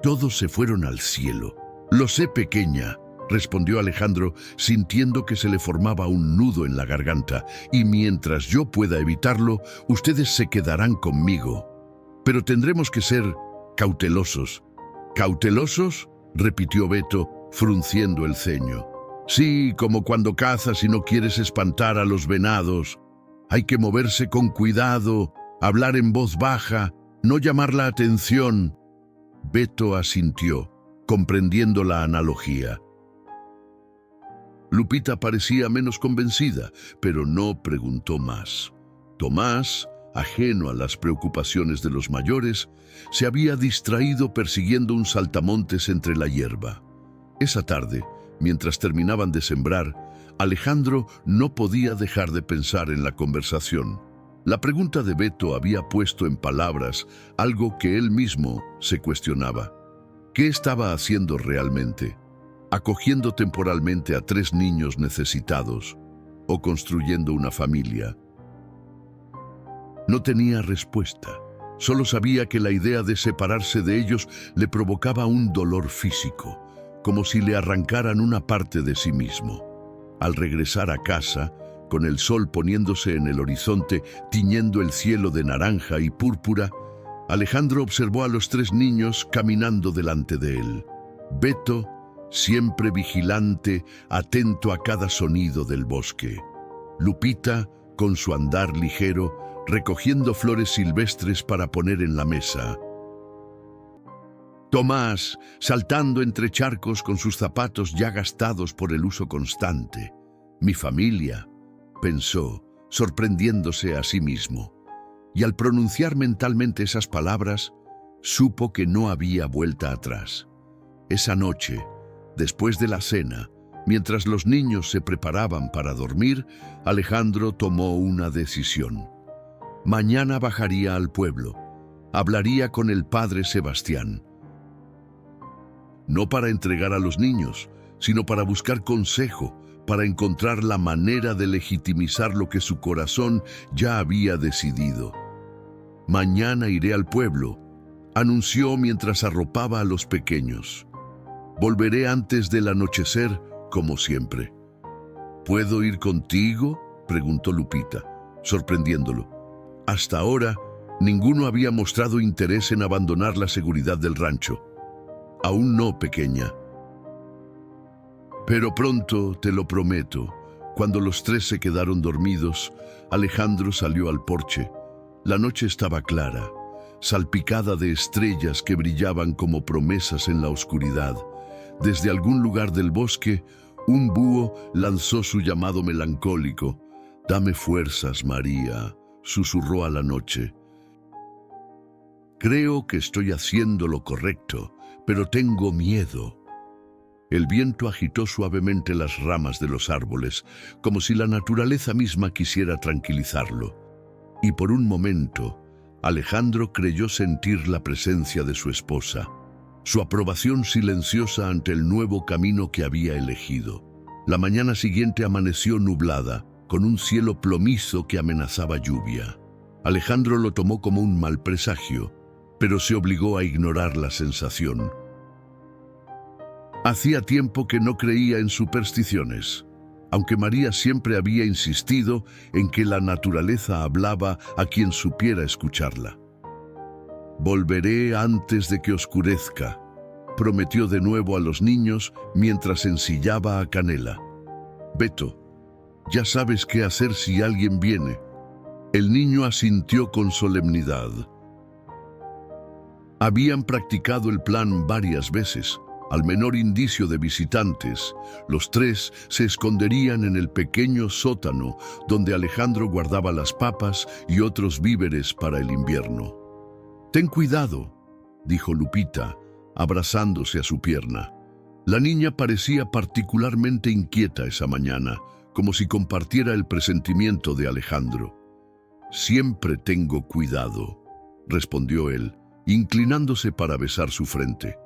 Todos se fueron al cielo. «Lo sé, pequeña», respondió Alejandro, sintiendo que se le formaba un nudo en la garganta, «y mientras yo pueda evitarlo, ustedes se quedarán conmigo. Pero tendremos que ser cautelosos». «¿Cautelosos?», repitió Beto, frunciendo el ceño. «Sí, como cuando cazas y no quieres espantar a los venados. Hay que moverse con cuidado, hablar en voz baja, no llamar la atención». Beto asintió, comprendiendo la analogía. Lupita parecía menos convencida, pero no preguntó más. Tomás, ajeno a las preocupaciones de los mayores, se había distraído persiguiendo un saltamontes entre la hierba. Esa tarde, mientras terminaban de sembrar, Alejandro no podía dejar de pensar en la conversación. La pregunta de Beto había puesto en palabras algo que él mismo se cuestionaba. ¿Qué estaba haciendo realmente? ¿Acogiendo temporalmente a 3 niños necesitados o construyendo una familia? No tenía respuesta. Solo sabía que la idea de separarse de ellos le provocaba un dolor físico, como si le arrancaran una parte de sí mismo. Al regresar a casa, con el sol poniéndose en el horizonte, tiñendo el cielo de naranja y púrpura, Alejandro observó a los 3 niños caminando delante de él. Beto, siempre vigilante, atento a cada sonido del bosque. Lupita, con su andar ligero, recogiendo flores silvestres para poner en la mesa. Tomás, saltando entre charcos con sus zapatos ya gastados por el uso constante. Mi familia, pensó, sorprendiéndose a sí mismo. Y al pronunciar mentalmente esas palabras, supo que no había vuelta atrás. Esa noche, después de la cena, mientras los niños se preparaban para dormir, Alejandro tomó una decisión. Mañana bajaría al pueblo. Hablaría con el padre Sebastián. No para entregar a los niños, sino para buscar consejo, para encontrar la manera de legitimizar lo que su corazón ya había decidido. Mañana iré al pueblo, anunció mientras arropaba a los pequeños. Volveré antes del anochecer, como siempre. ¿Puedo ir contigo?, preguntó Lupita, sorprendiéndolo. Hasta ahora, ninguno había mostrado interés en abandonar la seguridad del rancho. Aún no, pequeña. Pero pronto, te lo prometo. Cuando los tres se quedaron dormidos, Alejandro salió al porche. La noche estaba clara, salpicada de estrellas que brillaban como promesas en la oscuridad. Desde algún lugar del bosque, un búho lanzó su llamado melancólico. «Dame fuerzas, María», susurró a la noche. «Creo que estoy haciendo lo correcto, pero tengo miedo». El viento agitó suavemente las ramas de los árboles, como si la naturaleza misma quisiera tranquilizarlo. Y por un momento, Alejandro creyó sentir la presencia de su esposa, su aprobación silenciosa ante el nuevo camino que había elegido. La mañana siguiente amaneció nublada, con un cielo plomizo que amenazaba lluvia. Alejandro lo tomó como un mal presagio, pero se obligó a ignorar la sensación. Hacía tiempo que no creía en supersticiones, aunque María siempre había insistido en que la naturaleza hablaba a quien supiera escucharla. «Volveré antes de que oscurezca», prometió de nuevo a los niños mientras ensillaba a Canela. «Beto, ya sabes qué hacer si alguien viene». El niño asintió con solemnidad. Habían practicado el plan varias veces. Al menor indicio de visitantes, los tres se esconderían en el pequeño sótano donde Alejandro guardaba las papas y otros víveres para el invierno. «Ten cuidado», dijo Lupita, abrazándose a su pierna. La niña parecía particularmente inquieta esa mañana, como si compartiera el presentimiento de Alejandro. «Siempre tengo cuidado», respondió él, inclinándose para besar su frente.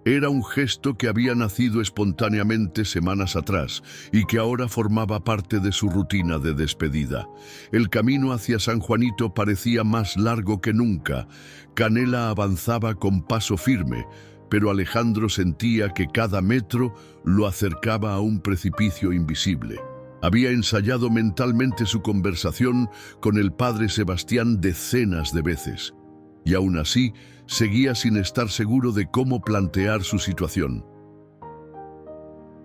Era un gesto que había nacido espontáneamente semanas atrás y que ahora formaba parte de su rutina de despedida. El camino hacia San Juanito parecía más largo que nunca. Canela avanzaba con paso firme, pero Alejandro sentía que cada metro lo acercaba a un precipicio invisible. Había ensayado mentalmente su conversación con el padre Sebastián decenas de veces, y aún así seguía sin estar seguro de cómo plantear su situación.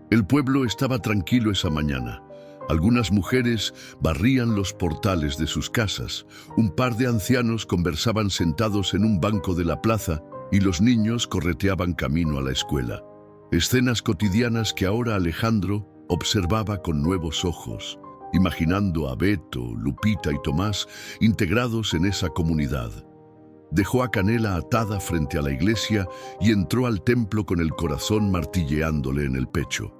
El pueblo estaba tranquilo esa mañana. Algunas mujeres barrían los portales de sus casas, un par de ancianos conversaban sentados en un banco de la plaza y los niños correteaban camino a la escuela. Escenas cotidianas que ahora Alejandro observaba con nuevos ojos, imaginando a Beto, Lupita y Tomás integrados en esa comunidad. Dejó a Canela atada frente a la iglesia y entró al templo con el corazón martilleándole en el pecho.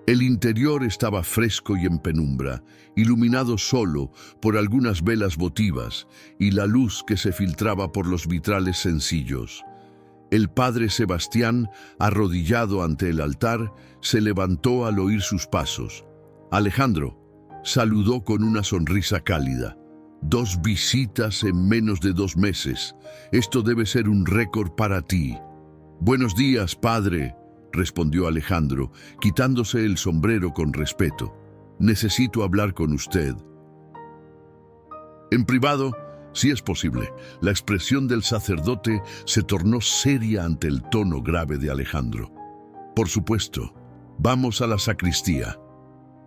El interior estaba fresco y en penumbra, iluminado solo por algunas velas votivas y la luz que se filtraba por los vitrales sencillos. El padre Sebastián, arrodillado ante el altar, se levantó al oír sus pasos. Alejandro saludó con una sonrisa cálida. 2 visitas en menos de 2 meses. Esto debe ser un récord para ti. Buenos días, padre, respondió Alejandro, quitándose el sombrero con respeto. Necesito hablar con usted. En privado, si es posible. La expresión del sacerdote se tornó seria ante el tono grave de Alejandro. Por supuesto, vamos a la sacristía.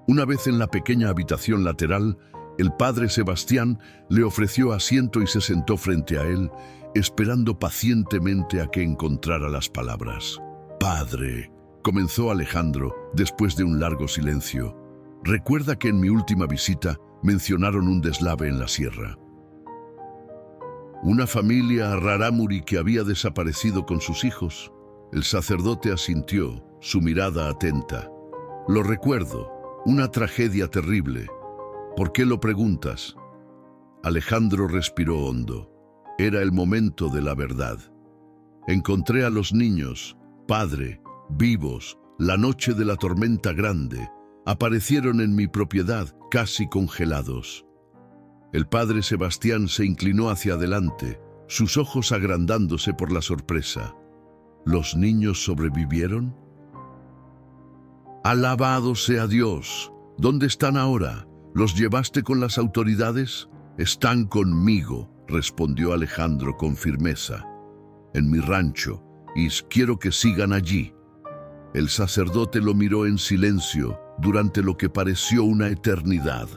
Una vez en la pequeña habitación lateral, El padre Sebastián le ofreció asiento y se sentó frente a él, esperando pacientemente a que encontrara las palabras. «Padre», comenzó Alejandro después de un largo silencio, «recuerda que en mi última visita mencionaron un deslave en la sierra. Una familia rarámuri que había desaparecido con sus hijos». El sacerdote asintió, su mirada atenta. «Lo recuerdo, una tragedia terrible. ¿Por qué lo preguntas?» Alejandro respiró hondo. Era el momento de la verdad. «Encontré a los niños, padre, vivos, la noche de la tormenta grande. Aparecieron en mi propiedad, casi congelados». El padre Sebastián se inclinó hacia adelante, sus ojos agrandándose por la sorpresa. ¿Los niños sobrevivieron? «Alabado sea Dios. ¿Dónde están ahora? ¿Los llevaste con las autoridades?» «Están conmigo», respondió Alejandro con firmeza. «En mi rancho, y quiero que sigan allí». El sacerdote lo miró en silencio durante lo que pareció una eternidad.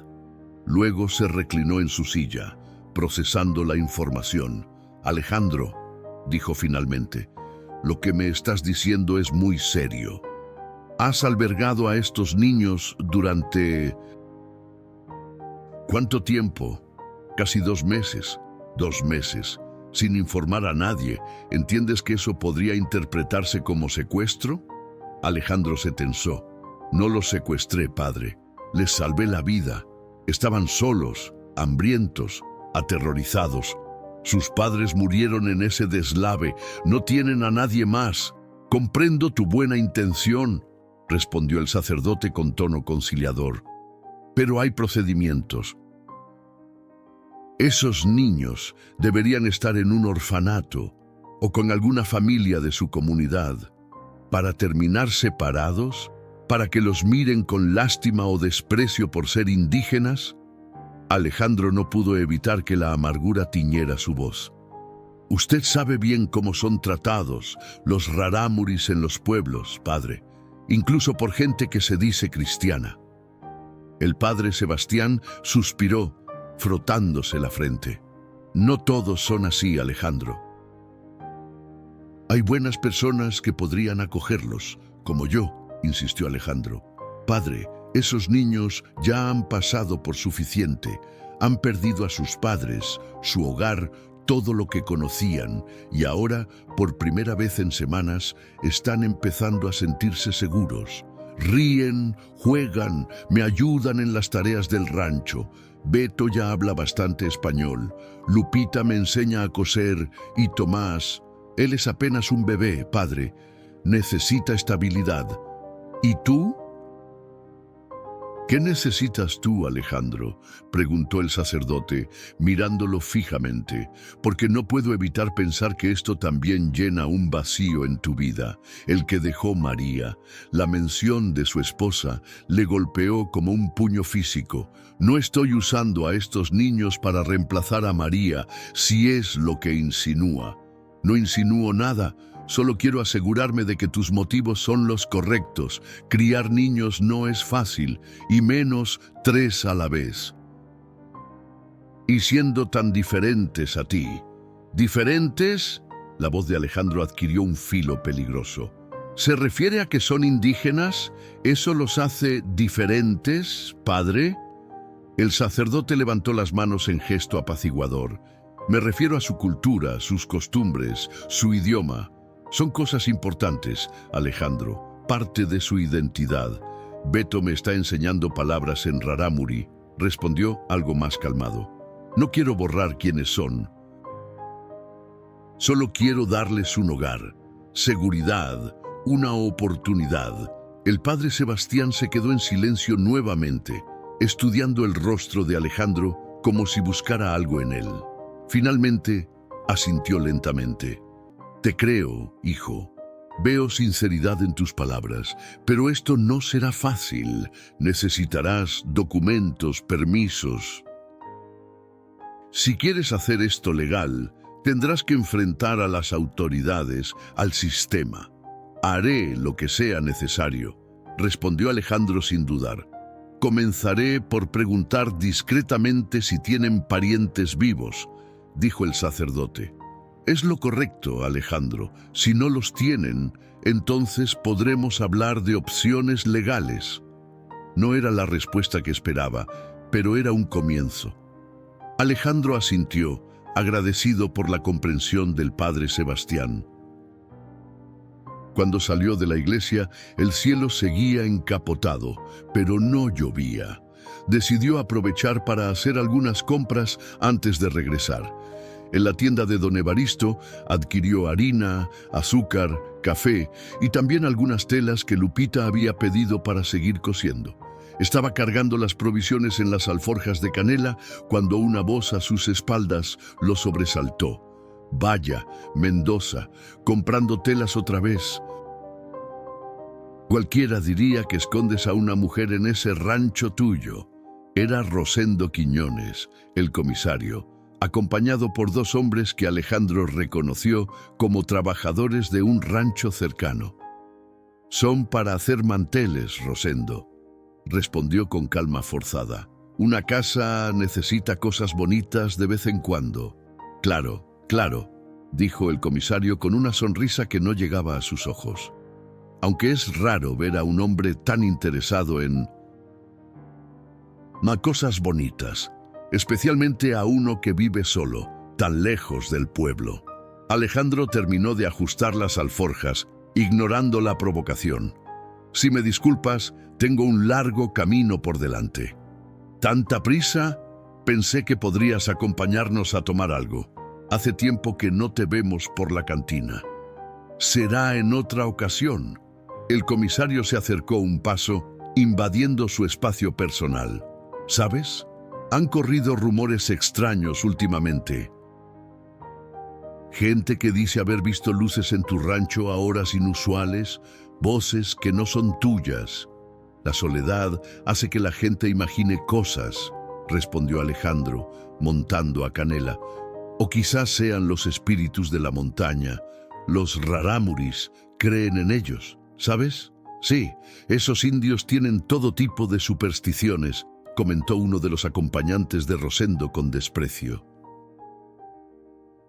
Luego se reclinó en su silla, procesando la información. «Alejandro», dijo finalmente, «lo que me estás diciendo es muy serio. Has albergado a estos niños durante... ¿cuánto tiempo?» «Casi 2 meses». 2 meses, sin informar a nadie. ¿Entiendes que eso podría interpretarse como secuestro?» Alejandro se tensó. «No los secuestré, padre. Les salvé la vida. Estaban solos, hambrientos, aterrorizados. Sus padres murieron en ese deslave. No tienen a nadie más. Comprendo tu buena intención», respondió el sacerdote con tono conciliador. «Pero hay procedimientos. Esos niños deberían estar en un orfanato o con alguna familia de su comunidad. Para terminar separados, para que los miren con lástima o desprecio por ser indígenas». Alejandro no pudo evitar que la amargura tiñera su voz. «Usted sabe bien cómo son tratados los rarámuris en los pueblos, padre, incluso por gente que se dice cristiana». El padre Sebastián suspiró, frotándose la frente. «No todos son así, Alejandro. Hay buenas personas que podrían acogerlos, como yo», insistió Alejandro. «Padre, esos niños ya han pasado por suficiente. Han perdido a sus padres, su hogar, todo lo que conocían, y ahora, por primera vez en semanas, están empezando a sentirse seguros. Ríen, juegan, me ayudan en las tareas del rancho. Beto ya habla bastante español. Lupita me enseña a coser y Tomás, él es apenas un bebé, padre. Necesita estabilidad. ¿Y tú?» «¿Qué necesitas tú, Alejandro?», preguntó el sacerdote, mirándolo fijamente, «porque no puedo evitar pensar que esto también llena un vacío en tu vida, el que dejó María. La mención de su esposa le golpeó como un puño físico. No estoy usando a estos niños para reemplazar a María, si es lo que insinúa. No insinúo nada. Solo quiero asegurarme de que tus motivos son los correctos. Criar niños no es fácil, y menos 3 a la vez. Y siendo tan diferentes a ti». «¿Diferentes?». La voz de Alejandro adquirió un filo peligroso. «¿Se refiere a que son indígenas? ¿Eso los hace diferentes, padre?». El sacerdote levantó las manos en gesto apaciguador. «Me refiero a su cultura, sus costumbres, su idioma. Son cosas importantes, Alejandro, parte de su identidad. Beto me está enseñando palabras en rarámuri», respondió algo más calmado. «No quiero borrar quiénes son. Solo quiero darles un hogar, seguridad, una oportunidad». El padre Sebastián se quedó en silencio nuevamente, estudiando el rostro de Alejandro como si buscara algo en él. Finalmente, asintió lentamente. «Te creo, hijo. Veo sinceridad en tus palabras, pero esto no será fácil. Necesitarás documentos, permisos. Si quieres hacer esto legal, tendrás que enfrentar a las autoridades, al sistema». «Haré lo que sea necesario», respondió Alejandro sin dudar. Comenzaré por preguntar discretamente si tienen parientes vivos, dijo el sacerdote. Es lo correcto, Alejandro. Si no los tienen, entonces podremos hablar de opciones legales. No era la respuesta que esperaba, pero era un comienzo. Alejandro asintió, agradecido por la comprensión del padre Sebastián. Cuando salió de la iglesia, el cielo seguía encapotado, pero no llovía. Decidió aprovechar para hacer algunas compras antes de regresar. En la tienda de don Evaristo adquirió harina, azúcar, café y también algunas telas que Lupita había pedido para seguir cosiendo. Estaba cargando las provisiones en las alforjas de canela cuando una voz a sus espaldas lo sobresaltó. «Vaya, Mendoza, comprando telas otra vez». Cualquiera diría que escondes a una mujer en ese rancho tuyo. Era Rosendo Quiñones, el comisario, acompañado por dos hombres que Alejandro reconoció como trabajadores de un rancho cercano. «Son para hacer manteles, Rosendo», respondió con calma forzada. «Una casa necesita cosas bonitas de vez en cuando». «Claro, claro», dijo el comisario con una sonrisa que no llegaba a sus ojos. Aunque es raro ver a un hombre tan interesado en cosas bonitas, especialmente a uno que vive solo, tan lejos del pueblo. Alejandro terminó de ajustar las alforjas, ignorando la provocación. «Si me disculpas, tengo un largo camino por delante». «¿Tanta prisa? Pensé que podrías acompañarnos a tomar algo. Hace tiempo que no te vemos por la cantina». «Será en otra ocasión». El comisario se acercó un paso, invadiendo su espacio personal. «¿Sabes? Han corrido rumores extraños últimamente. Gente que dice haber visto luces en tu rancho a horas inusuales, voces que no son tuyas. La soledad hace que la gente imagine cosas», respondió Alejandro, montando a Canela. «O quizás sean los espíritus de la montaña, los rarámuris, creen en ellos, ¿sabes? Sí, esos indios tienen todo tipo de supersticiones», comentó uno de los acompañantes de Rosendo con desprecio.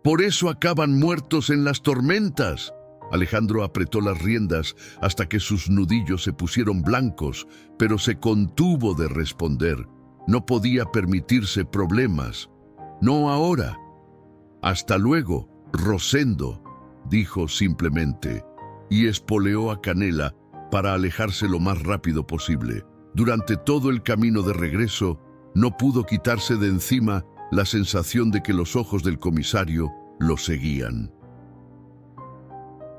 «Por eso acaban muertos en las tormentas». Alejandro apretó las riendas hasta que sus nudillos se pusieron blancos, pero se contuvo de responder. No podía permitirse problemas. «No ahora». «Hasta luego, Rosendo», dijo simplemente, y espoleó a Canela para alejarse lo más rápido posible. Durante todo el camino de regreso, no pudo quitarse de encima la sensación de que los ojos del comisario lo seguían.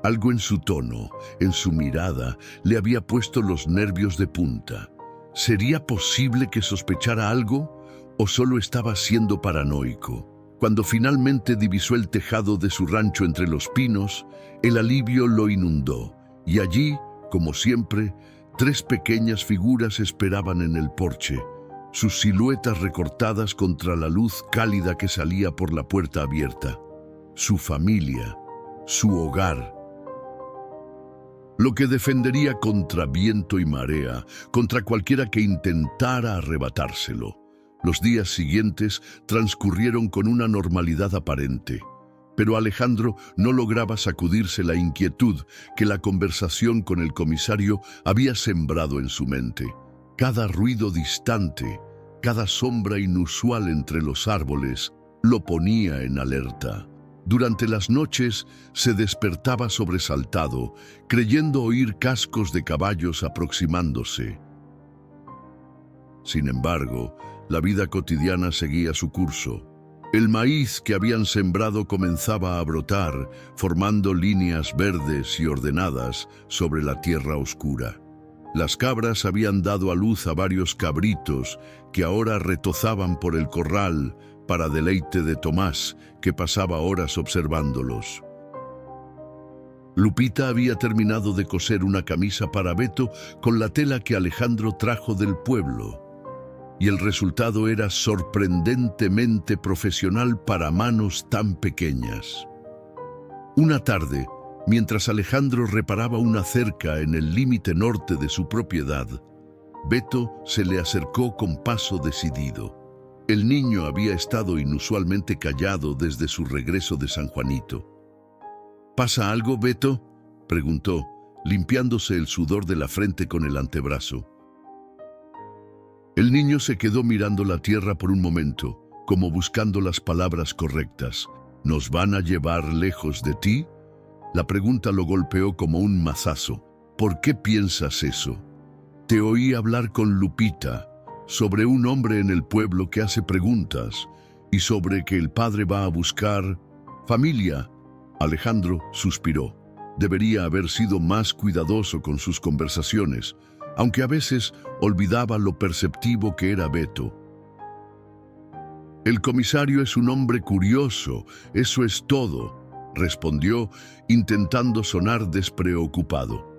Algo en su tono, en su mirada, le había puesto los nervios de punta. ¿Sería posible que sospechara algo o solo estaba siendo paranoico? Cuando finalmente divisó el tejado de su rancho entre los pinos, el alivio lo inundó, y allí, como siempre, 3 pequeñas figuras esperaban en el porche, sus siluetas recortadas contra la luz cálida que salía por la puerta abierta. Su familia, su hogar. Lo que defendería contra viento y marea, contra cualquiera que intentara arrebatárselo. Los días siguientes transcurrieron con una normalidad aparente, pero Alejandro no lograba sacudirse la inquietud que la conversación con el comisario había sembrado en su mente. Cada ruido distante, cada sombra inusual entre los árboles, lo ponía en alerta. Durante las noches se despertaba sobresaltado, creyendo oír cascos de caballos aproximándose. Sin embargo, la vida cotidiana seguía su curso. El maíz que habían sembrado comenzaba a brotar, formando líneas verdes y ordenadas sobre la tierra oscura. Las cabras habían dado a luz a varios cabritos que ahora retozaban por el corral para deleite de Tomás, que pasaba horas observándolos. Lupita había terminado de coser una camisa para Beto con la tela que Alejandro trajo del pueblo, y el resultado era sorprendentemente profesional para manos tan pequeñas. Una tarde, mientras Alejandro reparaba una cerca en el límite norte de su propiedad, Beto se le acercó con paso decidido. El niño había estado inusualmente callado desde su regreso de San Juanito. ¿Pasa algo, Beto?, preguntó, limpiándose el sudor de la frente con el antebrazo. El niño se quedó mirando la tierra por un momento, como buscando las palabras correctas. ¿Nos van a llevar lejos de ti? La pregunta lo golpeó como un mazazo. ¿Por qué piensas eso? Te oí hablar con Lupita sobre un hombre en el pueblo que hace preguntas y sobre que el padre va a buscar familia. Alejandro suspiró. Debería haber sido más cuidadoso con sus conversaciones, aunque a veces olvidaba lo perceptivo que era Beto. El comisario es un hombre curioso, eso es todo, respondió, intentando sonar despreocupado.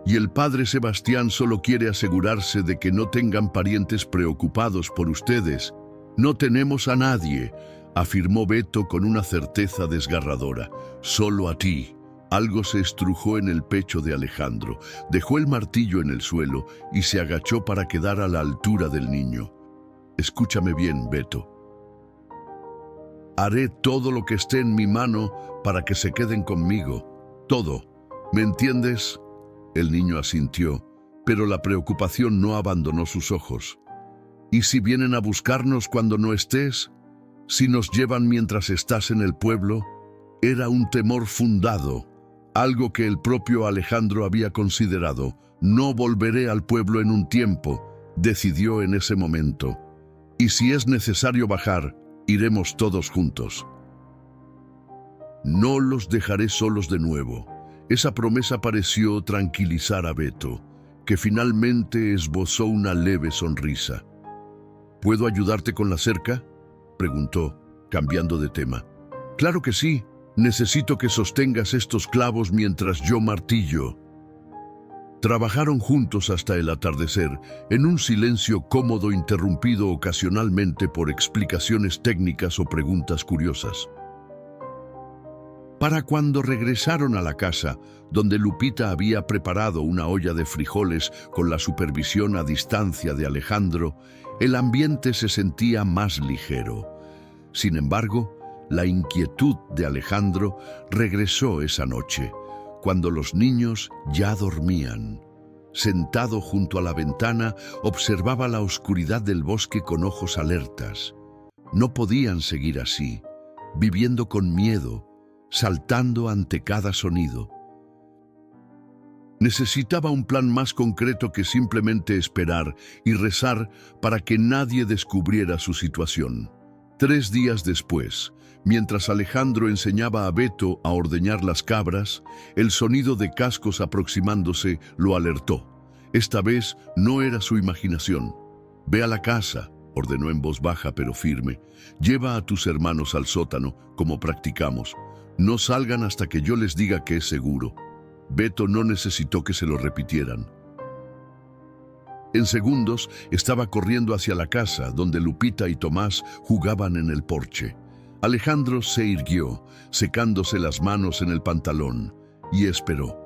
Y el padre Sebastián solo quiere asegurarse de que no tengan parientes preocupados por ustedes. No tenemos a nadie, afirmó Beto con una certeza desgarradora. Solo a ti. Algo se estrujó en el pecho de Alejandro, dejó el martillo en el suelo y se agachó para quedar a la altura del niño. Escúchame bien, Beto. Haré todo lo que esté en mi mano para que se queden conmigo. Todo. ¿Me entiendes? El niño asintió, pero la preocupación no abandonó sus ojos. ¿Y si vienen a buscarnos cuando no estés? ¿Si nos llevan mientras estás en el pueblo? Era un temor fundado, algo que el propio Alejandro había considerado. No volveré al pueblo en un tiempo, decidió en ese momento. Y si es necesario bajar, iremos todos juntos. No los dejaré solos de nuevo. Esa promesa pareció tranquilizar a Beto, que finalmente esbozó una leve sonrisa. ¿Puedo ayudarte con la cerca?, preguntó, cambiando de tema. Claro que sí. Necesito que sostengas estos clavos mientras yo martillo. Trabajaron juntos hasta el atardecer, en un silencio cómodo interrumpido ocasionalmente por explicaciones técnicas o preguntas curiosas. Para cuando regresaron a la casa, donde Lupita había preparado una olla de frijoles con la supervisión a distancia de Alejandro, el ambiente se sentía más ligero. Sin embargo, la inquietud de Alejandro regresó esa noche, cuando los niños ya dormían. Sentado junto a la ventana, observaba la oscuridad del bosque con ojos alertas. No podían seguir así, viviendo con miedo, saltando ante cada sonido. Necesitaba un plan más concreto que simplemente esperar y rezar para que nadie descubriera su situación. 3 días después, mientras Alejandro enseñaba a Beto a ordeñar las cabras, el sonido de cascos aproximándose lo alertó. Esta vez no era su imaginación. «Ve a la casa», ordenó en voz baja pero firme. «Lleva a tus hermanos al sótano, como practicamos. No salgan hasta que yo les diga que es seguro». Beto no necesitó que se lo repitieran. En segundos estaba corriendo hacia la casa, donde Lupita y Tomás jugaban en el porche. Alejandro se irguió, secándose las manos en el pantalón, y esperó.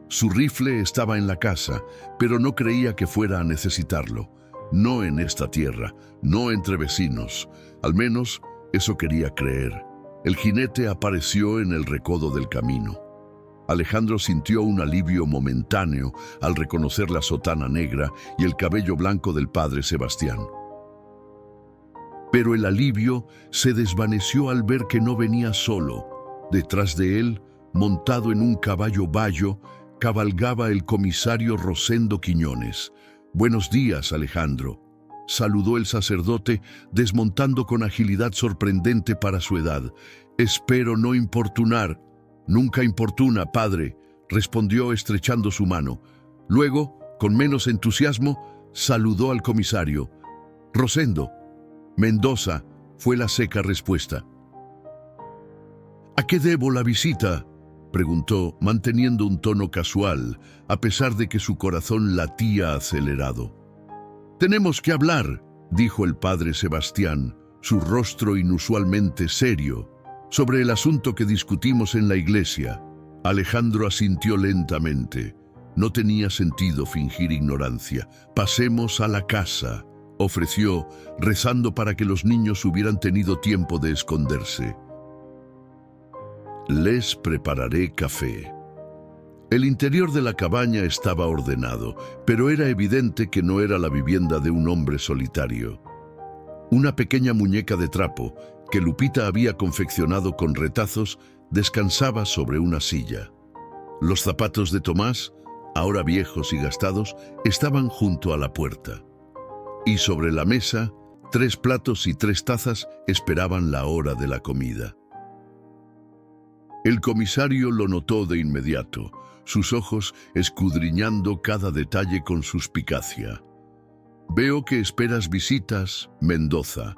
Su rifle estaba en la casa, pero no creía que fuera a necesitarlo. No en esta tierra, no entre vecinos. Al menos eso quería creer. El jinete apareció en el recodo del camino. Alejandro sintió un alivio momentáneo al reconocer la sotana negra y el cabello blanco del padre Sebastián. Pero el alivio se desvaneció al ver que no venía solo. Detrás de él, montado en un caballo bayo, cabalgaba el comisario Rosendo Quiñones. «Buenos días, Alejandro», saludó el sacerdote, desmontando con agilidad sorprendente para su edad. «Espero no importunar». «Nunca importuna, padre», respondió estrechando su mano. Luego, con menos entusiasmo, saludó al comisario. «Rosendo». «Mendoza», fue la seca respuesta. «¿A qué debo la visita?», preguntó, manteniendo un tono casual, a pesar de que su corazón latía acelerado. «Tenemos que hablar», dijo el padre Sebastián, su rostro inusualmente serio, «sobre el asunto que discutimos en la iglesia». Alejandro asintió lentamente. No tenía sentido fingir ignorancia. «Pasemos a la casa», ofreció, rezando para que los niños hubieran tenido tiempo de esconderse. «Les prepararé café». El interior de la cabaña estaba ordenado, pero era evidente que no era la vivienda de un hombre solitario. Una pequeña muñeca de trapo, que Lupita había confeccionado con retazos, descansaba sobre una silla. Los zapatos de Tomás, ahora viejos y gastados, estaban junto a la puerta. Y sobre la mesa, 3 platos y 3 tazas esperaban la hora de la comida. El comisario lo notó de inmediato, sus ojos escudriñando cada detalle con suspicacia. «Veo que esperas visitas, Mendoza.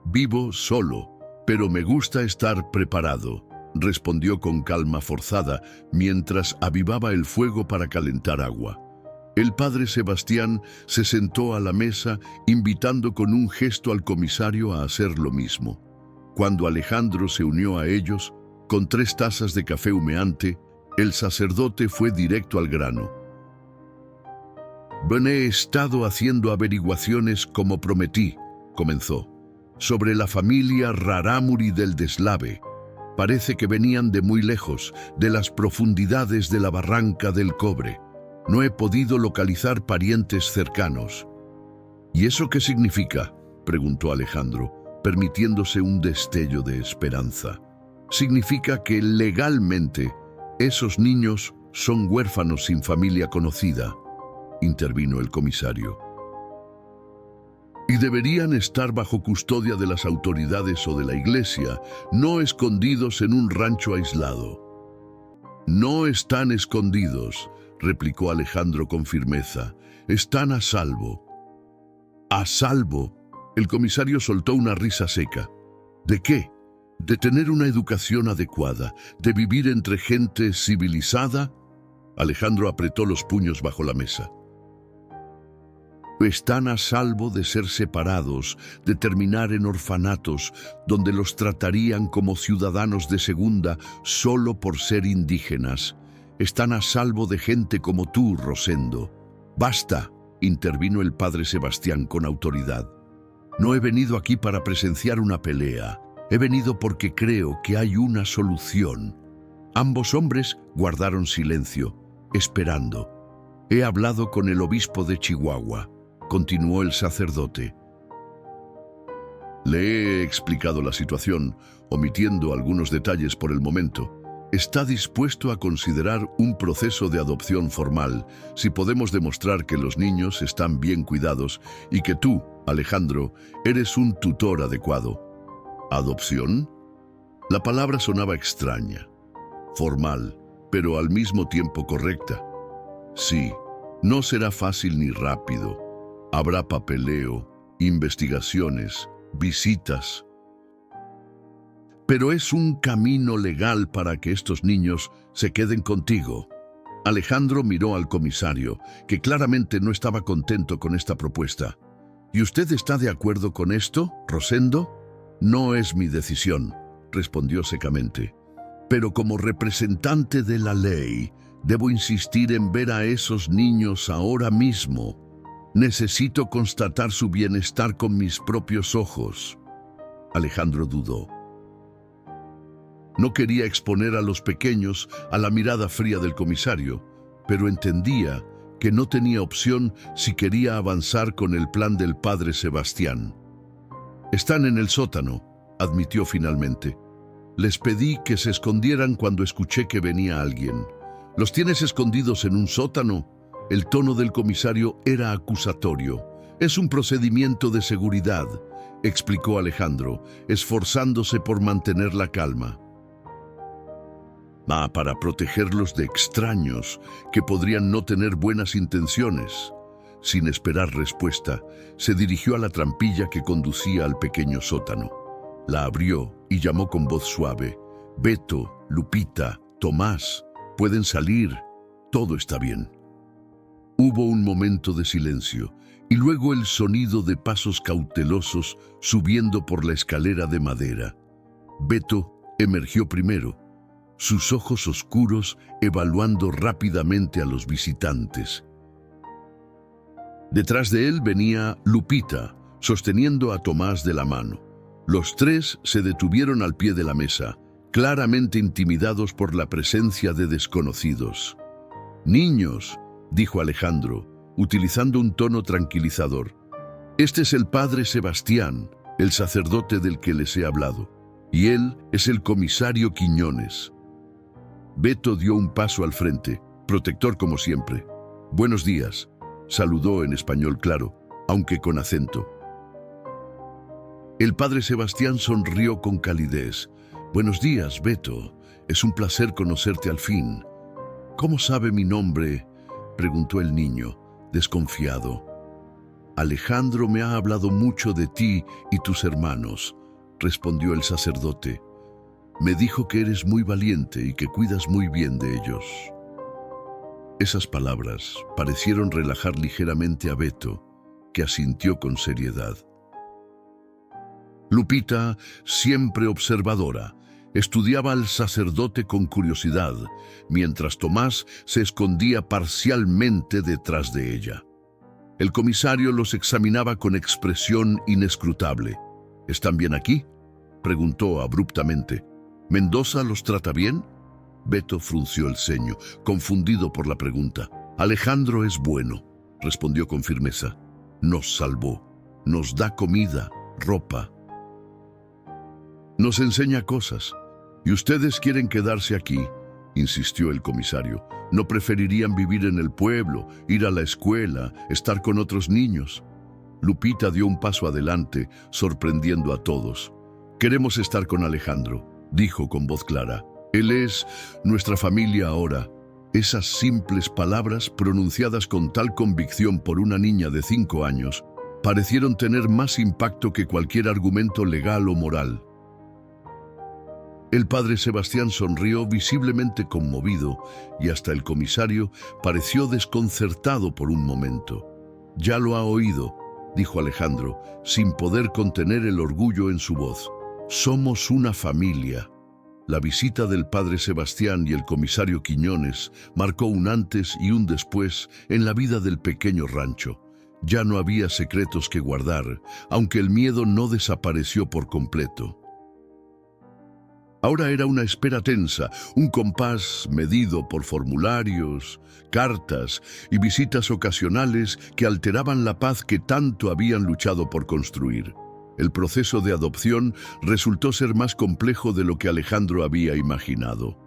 Vivo solo, pero me gusta estar preparado», respondió con calma forzada mientras avivaba el fuego para calentar agua. El padre Sebastián se sentó a la mesa, invitando con un gesto al comisario a hacer lo mismo. Cuando Alejandro se unió a ellos, con 3 tazas de café humeante, el sacerdote fue directo al grano. «He estado haciendo averiguaciones como prometí», comenzó, «sobre la familia Rarámuri del Deslave. Parece que venían de muy lejos, de las profundidades de la Barranca del Cobre. No he podido localizar parientes cercanos». «¿Y eso qué significa?», preguntó Alejandro, permitiéndose un destello de esperanza. «Significa que legalmente esos niños son huérfanos sin familia conocida», intervino el comisario. «Y deberían estar bajo custodia de las autoridades o de la iglesia, no escondidos en un rancho aislado». «No están escondidos», replicó Alejandro con firmeza. «Están a salvo». «¿A salvo?». El comisario soltó una risa seca. «¿De qué? ¿De tener una educación adecuada? ¿De vivir entre gente civilizada?». Alejandro apretó los puños bajo la mesa. «Están a salvo de ser separados, de terminar en orfanatos, donde los tratarían como ciudadanos de segunda solo por ser indígenas. Están a salvo de gente como tú, Rosendo». «Basta», intervino el padre Sebastián con autoridad. «No he venido aquí para presenciar una pelea. He venido porque creo que hay una solución». Ambos hombres guardaron silencio, esperando. «He hablado con el obispo de Chihuahua», continuó el sacerdote. «Le he explicado la situación, omitiendo algunos detalles por el momento. Está dispuesto a considerar un proceso de adopción formal si podemos demostrar que los niños están bien cuidados y que tú, Alejandro, eres un tutor adecuado». «¿Adopción?». La palabra sonaba extraña, formal, pero al mismo tiempo correcta. «Sí, no será fácil ni rápido. Habrá papeleo, investigaciones, visitas. Pero es un camino legal para que estos niños se queden contigo». Alejandro miró al comisario, que claramente no estaba contento con esta propuesta. «¿Y usted está de acuerdo con esto, Rosendo?». «No es mi decisión», respondió secamente. «Pero como representante de la ley, debo insistir en ver a esos niños ahora mismo. Necesito constatar su bienestar con mis propios ojos». Alejandro dudó. No quería exponer a los pequeños a la mirada fría del comisario, pero entendía que no tenía opción si quería avanzar con el plan del padre Sebastián. «Están en el sótano», admitió finalmente. «Les pedí que se escondieran cuando escuché que venía alguien». «¿Los tienes escondidos en un sótano?». El tono del comisario era acusatorio. «Es un procedimiento de seguridad», explicó Alejandro, esforzándose por mantener la calma. «Para protegerlos de extraños que podrían no tener buenas intenciones». Sin esperar respuesta, se dirigió a la trampilla que conducía al pequeño sótano. La abrió y llamó con voz suave. «Beto, Lupita, Tomás, pueden salir. Todo está bien». Hubo un momento de silencio y luego el sonido de pasos cautelosos subiendo por la escalera de madera. Beto emergió primero. sus ojos oscuros evaluando rápidamente a los visitantes. Detrás de él venía Lupita, sosteniendo a Tomás de la mano. Los tres se detuvieron al pie de la mesa, claramente intimidados por la presencia de desconocidos. «Niños», dijo Alejandro, utilizando un tono tranquilizador, «este es el padre Sebastián, el sacerdote del que les he hablado, y él es el comisario Quiñones». Beto dio un paso al frente, protector como siempre. «Buenos días», saludó en español claro, aunque con acento. El padre Sebastián sonrió con calidez. «Buenos días, Beto. Es un placer conocerte al fin». «¿Cómo sabe mi nombre?», preguntó el niño, desconfiado. «Alejandro me ha hablado mucho de ti y tus hermanos», respondió el sacerdote. «Me dijo que eres muy valiente y que cuidas muy bien de ellos». Esas palabras parecieron relajar ligeramente a Beto, que asintió con seriedad. Lupita, siempre observadora, estudiaba al sacerdote con curiosidad, mientras Tomás se escondía parcialmente detrás de ella. El comisario los examinaba con expresión inescrutable. «¿Están bien aquí?», preguntó abruptamente. «¿Mendoza los trata bien?». Beto frunció el ceño, confundido por la pregunta. «Alejandro es bueno», respondió con firmeza. «Nos salvó, nos da comida, ropa. Nos enseña cosas. ¿Y ustedes quieren quedarse aquí?», insistió el comisario. «¿No preferirían vivir en el pueblo, ir a la escuela, estar con otros niños?». Lupita dio un paso adelante, sorprendiendo a todos. «Queremos estar con Alejandro», dijo con voz clara. «Él es nuestra familia ahora». Esas simples palabras, pronunciadas con tal convicción por una niña de 5 años, parecieron tener más impacto que cualquier argumento legal o moral. El padre Sebastián sonrió visiblemente conmovido y hasta el comisario pareció desconcertado por un momento. «Ya lo ha oído», dijo Alejandro, sin poder contener el orgullo en su voz. «Somos una familia». La visita del padre Sebastián y el comisario Quiñones marcó un antes y un después en la vida del pequeño rancho. Ya no había secretos que guardar, aunque el miedo no desapareció por completo. Ahora era una espera tensa, un compás medido por formularios, cartas y visitas ocasionales que alteraban la paz que tanto habían luchado por construir. El proceso de adopción resultó ser más complejo de lo que Alejandro había imaginado.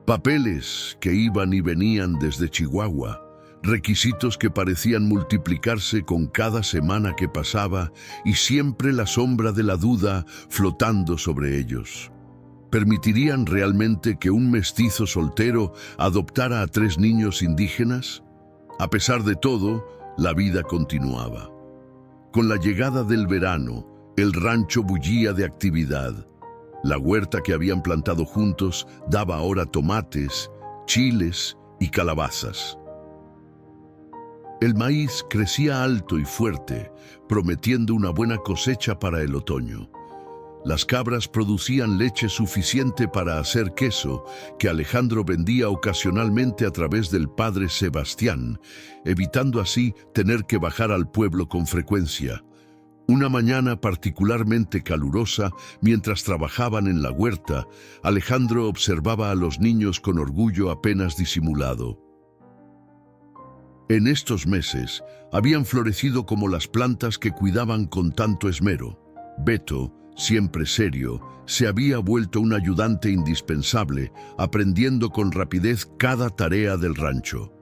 Papeles que iban y venían desde Chihuahua, requisitos que parecían multiplicarse con cada semana que pasaba y siempre la sombra de la duda flotando sobre ellos. ¿Permitirían realmente que un mestizo soltero adoptara a 3 niños indígenas? A pesar de todo, la vida continuaba. Con la llegada del verano, el rancho bullía de actividad. La huerta que habían plantado juntos daba ahora tomates, chiles y calabazas. El maíz crecía alto y fuerte, prometiendo una buena cosecha para el otoño. Las cabras producían leche suficiente para hacer queso, que Alejandro vendía ocasionalmente a través del padre Sebastián, evitando así tener que bajar al pueblo con frecuencia. Una mañana particularmente calurosa, mientras trabajaban en la huerta, Alejandro observaba a los niños con orgullo apenas disimulado. En estos meses habían florecido como las plantas que cuidaban con tanto esmero. Beto, siempre serio, se había vuelto un ayudante indispensable, aprendiendo con rapidez cada tarea del rancho.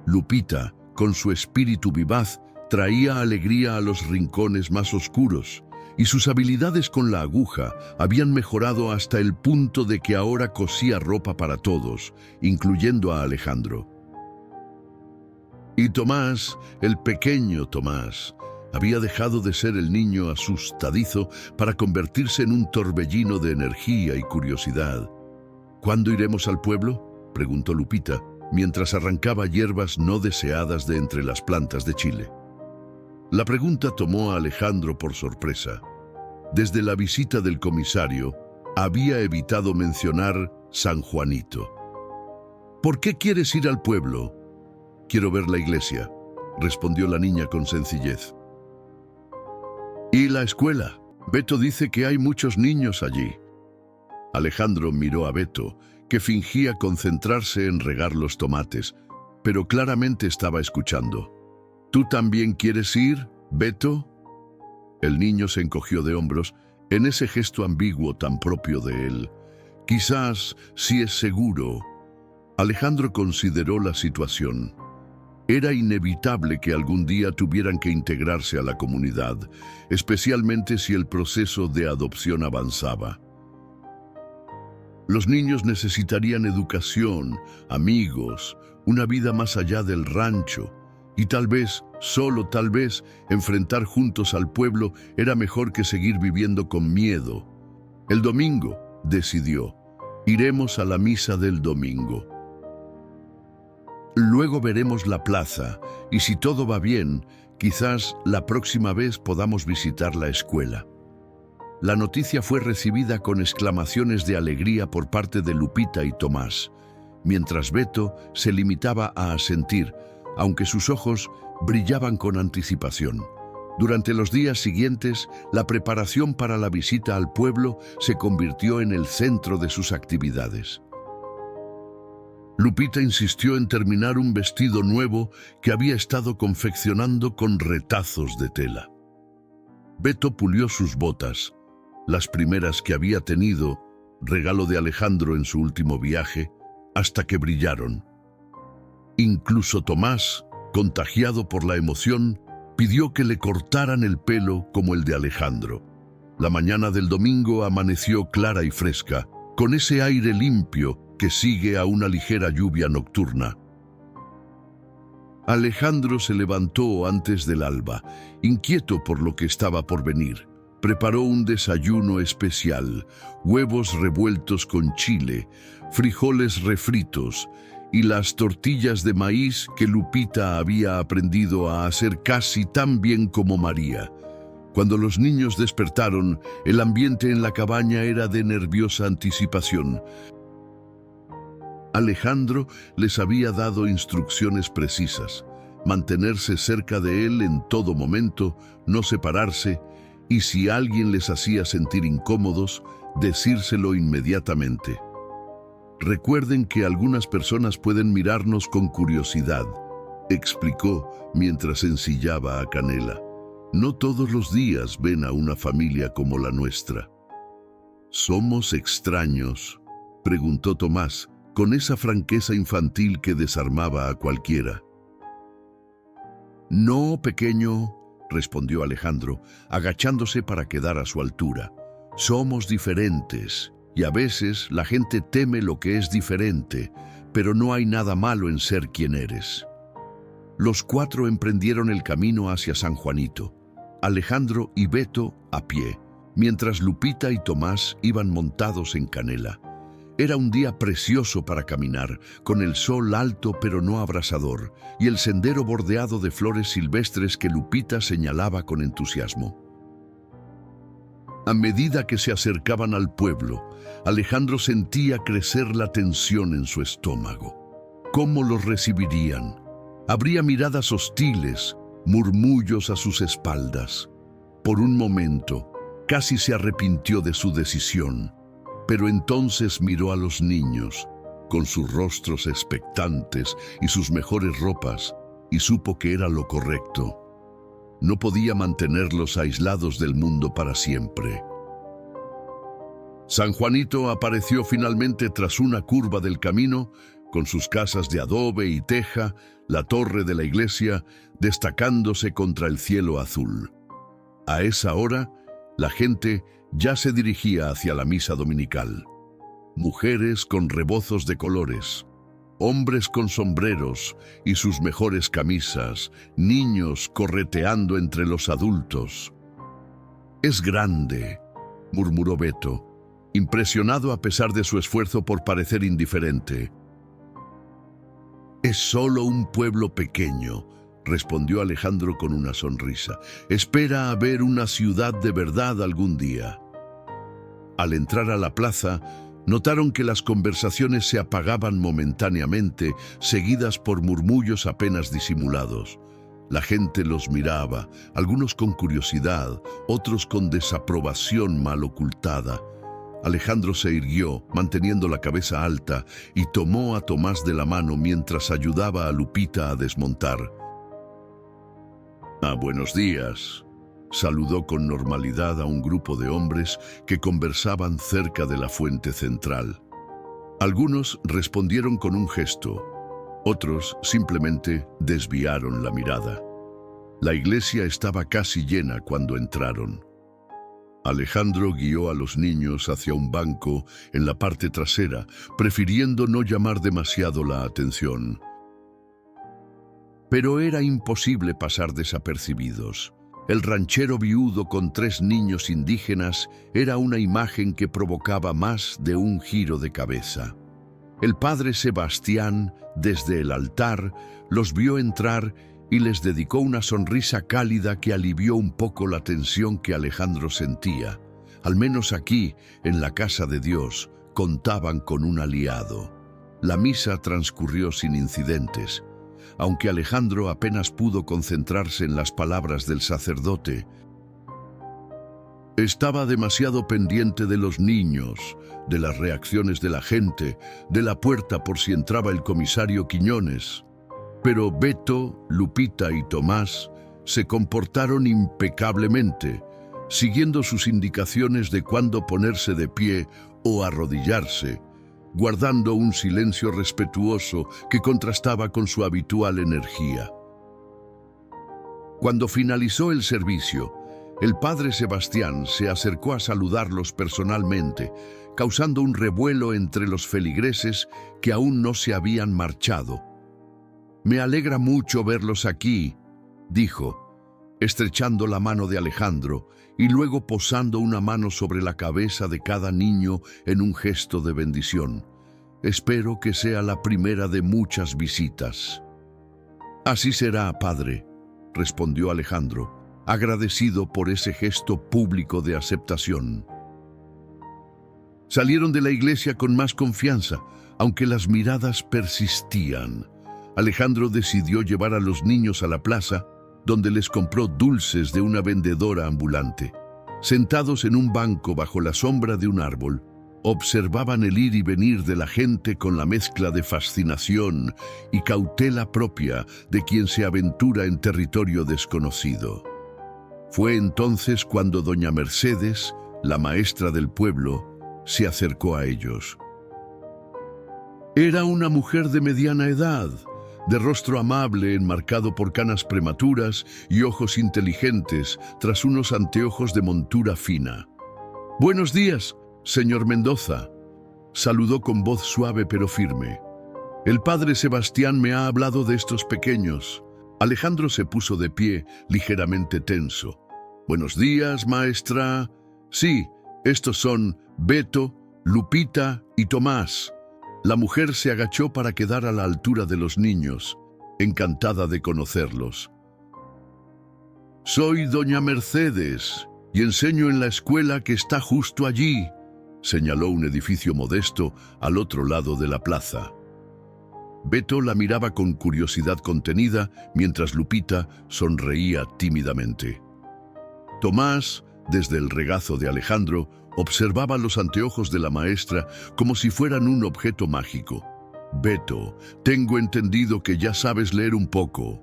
Lupita, con su espíritu vivaz, traía alegría a los rincones más oscuros, y sus habilidades con la aguja habían mejorado hasta el punto de que ahora cosía ropa para todos, incluyendo a Alejandro. Y Tomás, el pequeño Tomás, había dejado de ser el niño asustadizo para convertirse en un torbellino de energía y curiosidad. «¿Cuándo iremos al pueblo?», preguntó Lupita, mientras arrancaba hierbas no deseadas de entre las plantas de chile. La pregunta tomó a Alejandro por sorpresa. Desde la visita del comisario, había evitado mencionar San Juanito. ¿Por qué quieres ir al pueblo? Quiero ver la iglesia, respondió la niña con sencillez. ¿Y la escuela? Beto dice que hay muchos niños allí. Alejandro miró a Beto, que fingía concentrarse en regar los tomates, pero claramente estaba escuchando. ¿Tú también quieres ir, Beto? El niño se encogió de hombros en ese gesto ambiguo tan propio de él. Quizás, si es seguro. Alejandro consideró la situación. Era inevitable que algún día tuvieran que integrarse a la comunidad, especialmente si el proceso de adopción avanzaba. Los niños necesitarían educación, amigos, una vida más allá del rancho, y tal vez, solo tal vez, enfrentar juntos al pueblo era mejor que seguir viviendo con miedo. El domingo, decidió, iremos a la misa del domingo. Luego veremos la plaza, y si todo va bien, quizás la próxima vez podamos visitar la escuela. La noticia fue recibida con exclamaciones de alegría por parte de Lupita y Tomás, mientras Beto se limitaba a asentir, aunque sus ojos brillaban con anticipación. Durante los días siguientes, la preparación para la visita al pueblo se convirtió en el centro de sus actividades. Lupita insistió en terminar un vestido nuevo que había estado confeccionando con retazos de tela. Beto pulió sus botas, las primeras que había tenido, regalo de Alejandro en su último viaje, hasta que brillaron. Incluso Tomás, contagiado por la emoción, pidió que le cortaran el pelo como el de Alejandro. La mañana del domingo amaneció clara y fresca, con ese aire limpio que sigue a una ligera lluvia nocturna. Alejandro se levantó antes del alba, inquieto por lo que estaba por venir. Preparó un desayuno especial, huevos revueltos con chile, frijoles refritos y las tortillas de maíz que Lupita había aprendido a hacer casi tan bien como María. Cuando los niños despertaron, el ambiente en la cabaña era de nerviosa anticipación. Alejandro les había dado instrucciones precisas: mantenerse cerca de él en todo momento, no separarse, y si alguien les hacía sentir incómodos, decírselo inmediatamente. Recuerden que algunas personas pueden mirarnos con curiosidad, explicó mientras ensillaba a Canela. No todos los días ven a una familia como la nuestra. ¿Somos extraños?, preguntó Tomás, con esa franqueza infantil que desarmaba a cualquiera. No, pequeño, respondió Alejandro, agachándose para quedar a su altura. Somos diferentes, y a veces la gente teme lo que es diferente, pero no hay nada malo en ser quien eres. Los cuatro emprendieron el camino hacia San Juanito, Alejandro y Beto a pie, mientras Lupita y Tomás iban montados en Canela. Era un día precioso para caminar, con el sol alto pero no abrasador, y el sendero bordeado de flores silvestres que Lupita señalaba con entusiasmo. A medida que se acercaban al pueblo, Alejandro sentía crecer la tensión en su estómago. ¿Cómo los recibirían? Habría miradas hostiles, murmullos a sus espaldas. Por un momento, casi se arrepintió de su decisión. Pero entonces miró a los niños, con sus rostros expectantes y sus mejores ropas, y supo que era lo correcto. No podía mantenerlos aislados del mundo para siempre. San Juanito apareció finalmente tras una curva del camino, con sus casas de adobe y teja, la torre de la iglesia destacándose contra el cielo azul. A esa hora, la gente ya se dirigía hacia la misa dominical. Mujeres con rebozos de colores, hombres con sombreros y sus mejores camisas, niños correteando entre los adultos. «Es grande», murmuró Beto, impresionado a pesar de su esfuerzo por parecer indiferente. «Es solo un pueblo pequeño», respondió Alejandro con una sonrisa. «Espera a ver una ciudad de verdad algún día». Al entrar a la plaza, notaron que las conversaciones se apagaban momentáneamente, seguidas por murmullos apenas disimulados. La gente los miraba, algunos con curiosidad, otros con desaprobación mal ocultada. Alejandro se irguió, manteniendo la cabeza alta, y tomó a Tomás de la mano mientras ayudaba a Lupita a desmontar. Buenos días. Saludó con normalidad a un grupo de hombres que conversaban cerca de la fuente central. Algunos respondieron con un gesto, otros simplemente desviaron la mirada. La iglesia estaba casi llena cuando entraron. Alejandro guió a los niños hacia un banco en la parte trasera, prefiriendo no llamar demasiado la atención. Pero era imposible pasar desapercibidos. El ranchero viudo con 3 niños indígenas era una imagen que provocaba más de un giro de cabeza. El padre Sebastián, desde el altar, los vio entrar y les dedicó una sonrisa cálida que alivió un poco la tensión que Alejandro sentía. Al menos aquí, en la casa de Dios, contaban con un aliado. La misa transcurrió sin incidentes. Aunque Alejandro apenas pudo concentrarse en las palabras del sacerdote, estaba demasiado pendiente de los niños, de las reacciones de la gente, de la puerta por si entraba el comisario Quiñones. Pero Beto, Lupita y Tomás se comportaron impecablemente, siguiendo sus indicaciones de cuándo ponerse de pie o arrodillarse, guardando un silencio respetuoso que contrastaba con su habitual energía. Cuando finalizó el servicio, el padre Sebastián se acercó a saludarlos personalmente, causando un revuelo entre los feligreses que aún no se habían marchado. «Me alegra mucho verlos aquí», dijo, estrechando la mano de Alejandro y luego posando una mano sobre la cabeza de cada niño en un gesto de bendición. «Espero que sea la primera de muchas visitas». «Así será, padre», respondió Alejandro, agradecido por ese gesto público de aceptación. Salieron de la iglesia con más confianza, aunque las miradas persistían. Alejandro decidió llevar a los niños a la plaza, donde les compró dulces de una vendedora ambulante. Sentados en un banco bajo la sombra de un árbol, observaban el ir y venir de la gente con la mezcla de fascinación y cautela propia de quien se aventura en territorio desconocido. Fue entonces cuando doña Mercedes, la maestra del pueblo, se acercó a ellos. Era una mujer de mediana edad, de rostro amable enmarcado por canas prematuras y ojos inteligentes tras unos anteojos de montura fina. «Buenos días, señor Mendoza», saludó con voz suave pero firme. «El padre Sebastián me ha hablado de estos pequeños». Alejandro se puso de pie, ligeramente tenso. «Buenos días, maestra». «Sí, estos son Beto, Lupita y Tomás». La mujer se agachó para quedar a la altura de los niños, encantada de conocerlos. «Soy doña Mercedes y enseño en la escuela que está justo allí», señaló un edificio modesto al otro lado de la plaza. Beto la miraba con curiosidad contenida, mientras Lupita sonreía tímidamente. Tomás, desde el regazo de Alejandro, observaba los anteojos de la maestra como si fueran un objeto mágico. «Beto, tengo entendido que ya sabes leer un poco»,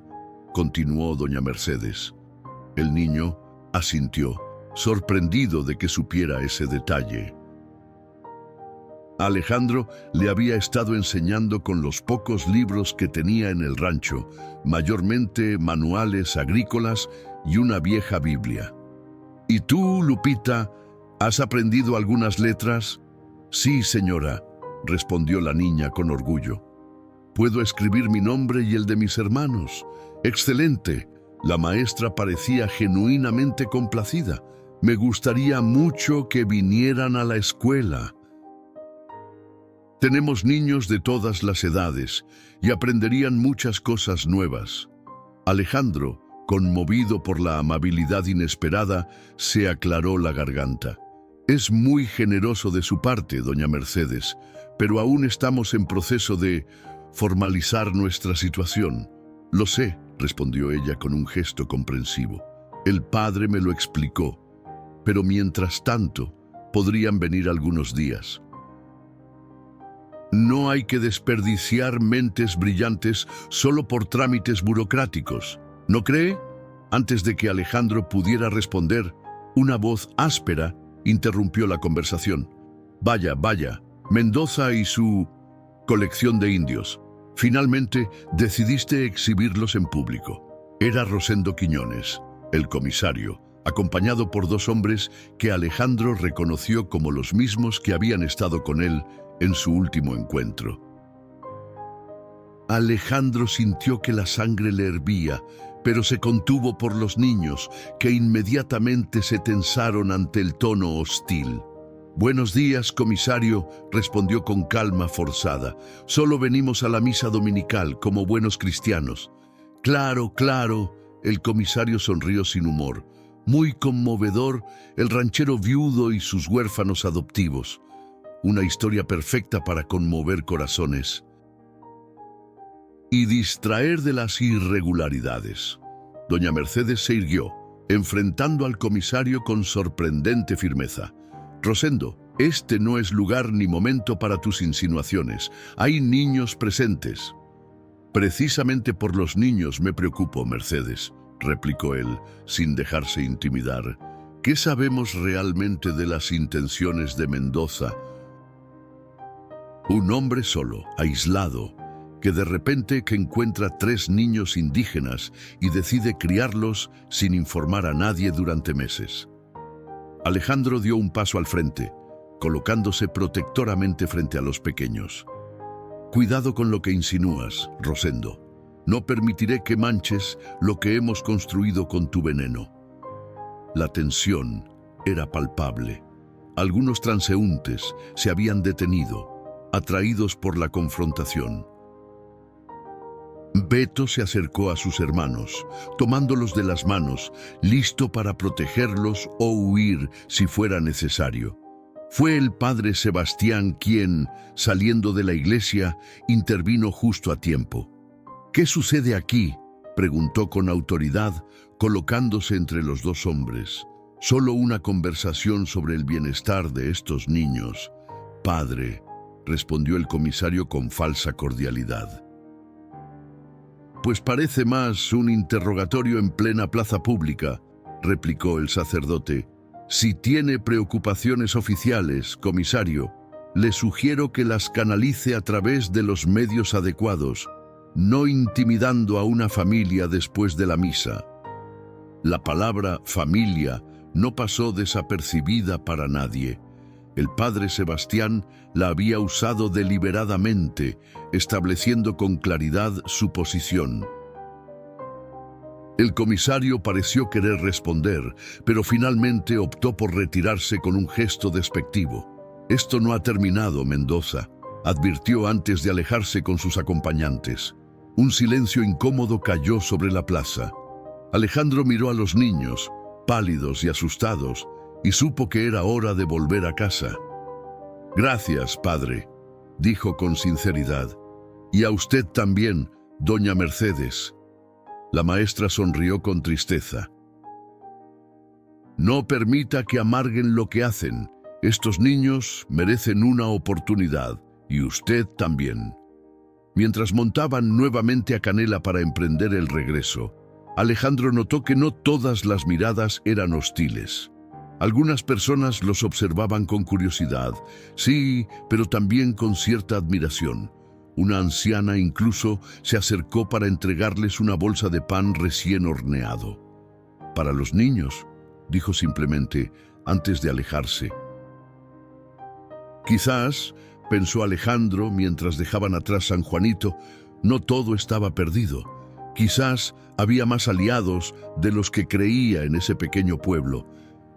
continuó doña Mercedes. El niño asintió, sorprendido de que supiera ese detalle. Alejandro le había estado enseñando con los pocos libros que tenía en el rancho, mayormente manuales agrícolas y una vieja Biblia. «¿Y tú, Lupita, has aprendido algunas letras?» «Sí, señora», respondió la niña con orgullo. «Puedo escribir mi nombre y el de mis hermanos». «Excelente». La maestra parecía genuinamente complacida. «Me gustaría mucho que vinieran a la escuela. Tenemos niños de todas las edades y aprenderían muchas cosas nuevas». Alejandro, conmovido por la amabilidad inesperada, se aclaró la garganta. Es muy generoso de su parte, doña Mercedes, pero aún estamos en proceso de formalizar nuestra situación. Lo sé, respondió ella con un gesto comprensivo. El padre me lo explicó, pero mientras tanto, podrían venir algunos días. No hay que desperdiciar mentes brillantes solo por trámites burocráticos, ¿no cree? Antes de que Alejandro pudiera responder, una voz áspera interrumpió la conversación. Vaya, vaya, Mendoza y su colección de indios. Finalmente decidiste exhibirlos en público. Era Rosendo Quiñones, el comisario, acompañado por dos hombres que Alejandro reconoció como los mismos que habían estado con él en su último encuentro. Alejandro sintió que la sangre le hervía, pero se contuvo por los niños, que inmediatamente se tensaron ante el tono hostil. «Buenos días, comisario», respondió con calma forzada. «Solo venimos a la misa dominical como buenos cristianos». «Claro, claro», el comisario sonrió sin humor. «Muy conmovedor el ranchero viudo y sus huérfanos adoptivos. Una historia perfecta para conmover corazones y distraer de las irregularidades». Doña Mercedes se irguió, enfrentando al comisario con sorprendente firmeza. «Rosendo, este no es lugar ni momento para tus insinuaciones. Hay niños presentes». «Precisamente por los niños me preocupo, Mercedes», replicó él, sin dejarse intimidar. «¿Qué sabemos realmente de las intenciones de Mendoza? Un hombre solo, aislado, que de repente encuentra 3 niños indígenas y decide criarlos sin informar a nadie durante meses». Alejandro dio un paso al frente, colocándose protectoramente frente a los pequeños. «Cuidado con lo que insinúas, Rosendo. No permitiré que manches lo que hemos construido con tu veneno». La tensión era palpable. Algunos transeúntes se habían detenido, atraídos por la confrontación. Beto se acercó a sus hermanos, tomándolos de las manos, listo para protegerlos o huir si fuera necesario. Fue el padre Sebastián quien, saliendo de la iglesia, intervino justo a tiempo. «¿Qué sucede aquí?», preguntó con autoridad, colocándose entre los dos hombres. «Solo una conversación sobre el bienestar de estos niños, padre», respondió el comisario con falsa cordialidad. «Pues parece más un interrogatorio en plena plaza pública», replicó el sacerdote. «Si tiene preocupaciones oficiales, comisario, le sugiero que las canalice a través de los medios adecuados, no intimidando a una familia después de la misa». La palabra familia no pasó desapercibida para nadie. El padre Sebastián la había usado deliberadamente, estableciendo con claridad su posición. El comisario pareció querer responder, pero finalmente optó por retirarse con un gesto despectivo. «Esto no ha terminado, Mendoza», advirtió antes de alejarse con sus acompañantes. Un silencio incómodo cayó sobre la plaza. Alejandro miró a los niños, pálidos y asustados, y supo que era hora de volver a casa. «Gracias, padre», dijo con sinceridad. «Y a usted también, doña Mercedes». La maestra sonrió con tristeza. «No permita que amarguen lo que hacen. Estos niños merecen una oportunidad, y usted también». Mientras montaban nuevamente a Canela para emprender el regreso, Alejandro notó que no todas las miradas eran hostiles. Algunas personas los observaban con curiosidad, sí, pero también con cierta admiración. Una anciana incluso se acercó para entregarles una bolsa de pan recién horneado. «Para los niños», dijo simplemente, antes de alejarse. Quizás, pensó Alejandro mientras dejaban atrás San Juanito, no todo estaba perdido. Quizás había más aliados de los que creía en ese pequeño pueblo.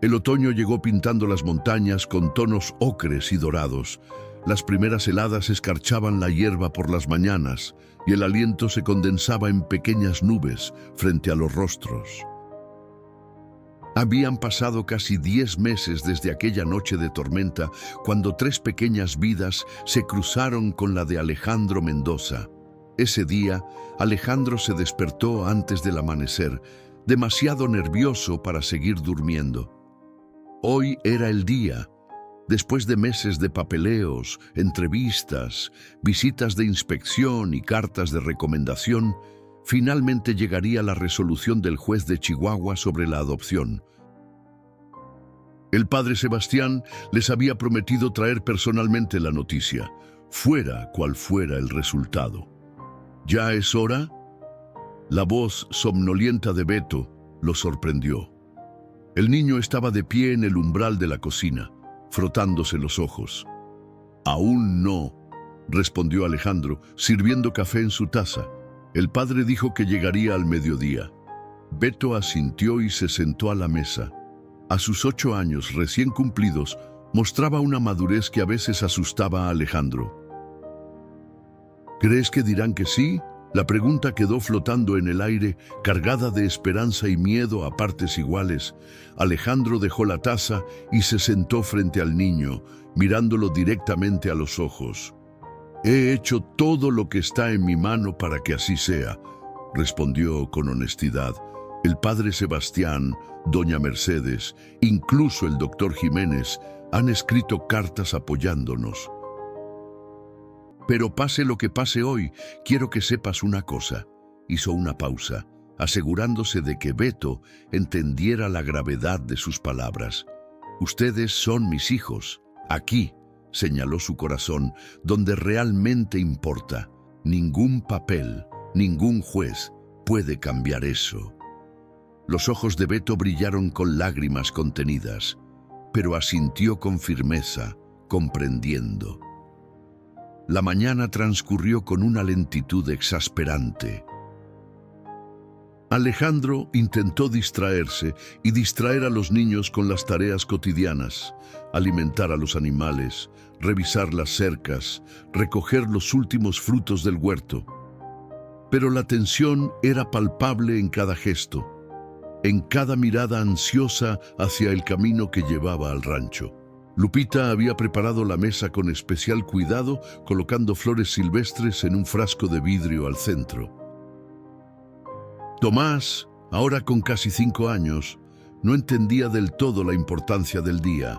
El otoño llegó pintando las montañas con tonos ocres y dorados. Las primeras heladas escarchaban la hierba por las mañanas y el aliento se condensaba en pequeñas nubes frente a los rostros. Habían pasado casi 10 meses desde aquella noche de tormenta, cuando 3 pequeñas vidas se cruzaron con la de Alejandro Mendoza. Ese día, Alejandro se despertó antes del amanecer, demasiado nervioso para seguir durmiendo. Hoy era el día. Después de meses de papeleos, entrevistas, visitas de inspección y cartas de recomendación, finalmente llegaría la resolución del juez de Chihuahua sobre la adopción. El padre Sebastián les había prometido traer personalmente la noticia, fuera cual fuera el resultado. ¿Ya es hora? La voz somnolienta de Beto lo sorprendió. El niño estaba de pie en el umbral de la cocina, frotándose los ojos. «Aún no», respondió Alejandro, sirviendo café en su taza. El padre dijo que llegaría al mediodía. Beto asintió y se sentó a la mesa. A sus 8 años recién cumplidos, mostraba una madurez que a veces asustaba a Alejandro. «¿Crees que dirán que sí?». La pregunta quedó flotando en el aire, cargada de esperanza y miedo a partes iguales. Alejandro dejó la taza y se sentó frente al niño, mirándolo directamente a los ojos. «He hecho todo lo que está en mi mano para que así sea», respondió con honestidad. El padre Sebastián, doña Mercedes, incluso el doctor Jiménez, han escrito cartas apoyándonos. «Pero pase lo que pase hoy, quiero que sepas una cosa». Hizo una pausa, asegurándose de que Beto entendiera la gravedad de sus palabras. «Ustedes son mis hijos. Aquí», señaló su corazón, «donde realmente importa. Ningún papel, ningún juez puede cambiar eso». Los ojos de Beto brillaron con lágrimas contenidas, pero asintió con firmeza, comprendiendo. La mañana transcurrió con una lentitud exasperante. Alejandro intentó distraerse y distraer a los niños con las tareas cotidianas: alimentar a los animales, revisar las cercas, recoger los últimos frutos del huerto. Pero la tensión era palpable en cada gesto, en cada mirada ansiosa hacia el camino que llevaba al rancho. Lupita había preparado la mesa con especial cuidado, colocando flores silvestres en un frasco de vidrio al centro. Tomás, ahora con casi 5 años, no entendía del todo la importancia del día,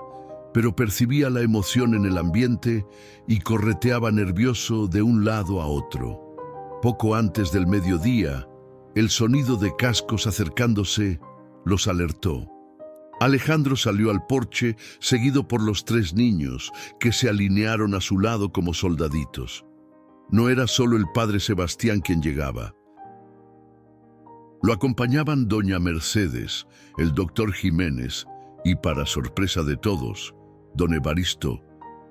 pero percibía la emoción en el ambiente y correteaba nervioso de un lado a otro. Poco antes del mediodía, el sonido de cascos acercándose los alertó. Alejandro salió al porche, seguido por los 3 niños, que se alinearon a su lado como soldaditos. No era solo el padre Sebastián quien llegaba. Lo acompañaban doña Mercedes, el doctor Jiménez y, para sorpresa de todos, don Evaristo,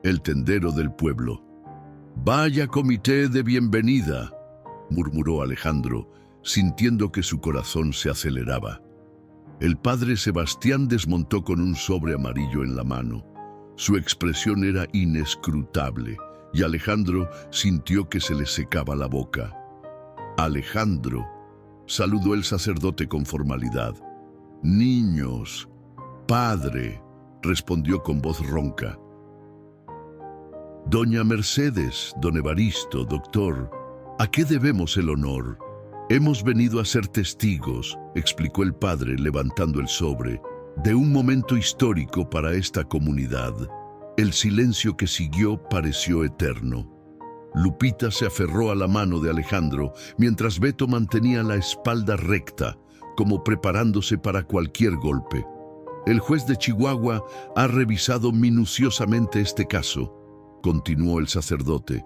el tendero del pueblo. «Vaya comité de bienvenida», murmuró Alejandro, sintiendo que su corazón se aceleraba. El padre Sebastián desmontó con un sobre amarillo en la mano. Su expresión era inescrutable y Alejandro sintió que se le secaba la boca. «Alejandro», saludó el sacerdote con formalidad. «Niños, padre», respondió con voz ronca. «Doña Mercedes, don Evaristo, doctor, ¿a qué debemos el honor?» «Hemos venido a ser testigos», explicó el padre levantando el sobre, «de un momento histórico para esta comunidad». El silencio que siguió pareció eterno. Lupita se aferró a la mano de Alejandro, mientras Beto mantenía la espalda recta, como preparándose para cualquier golpe. «El juez de Chihuahua ha revisado minuciosamente este caso», continuó el sacerdote.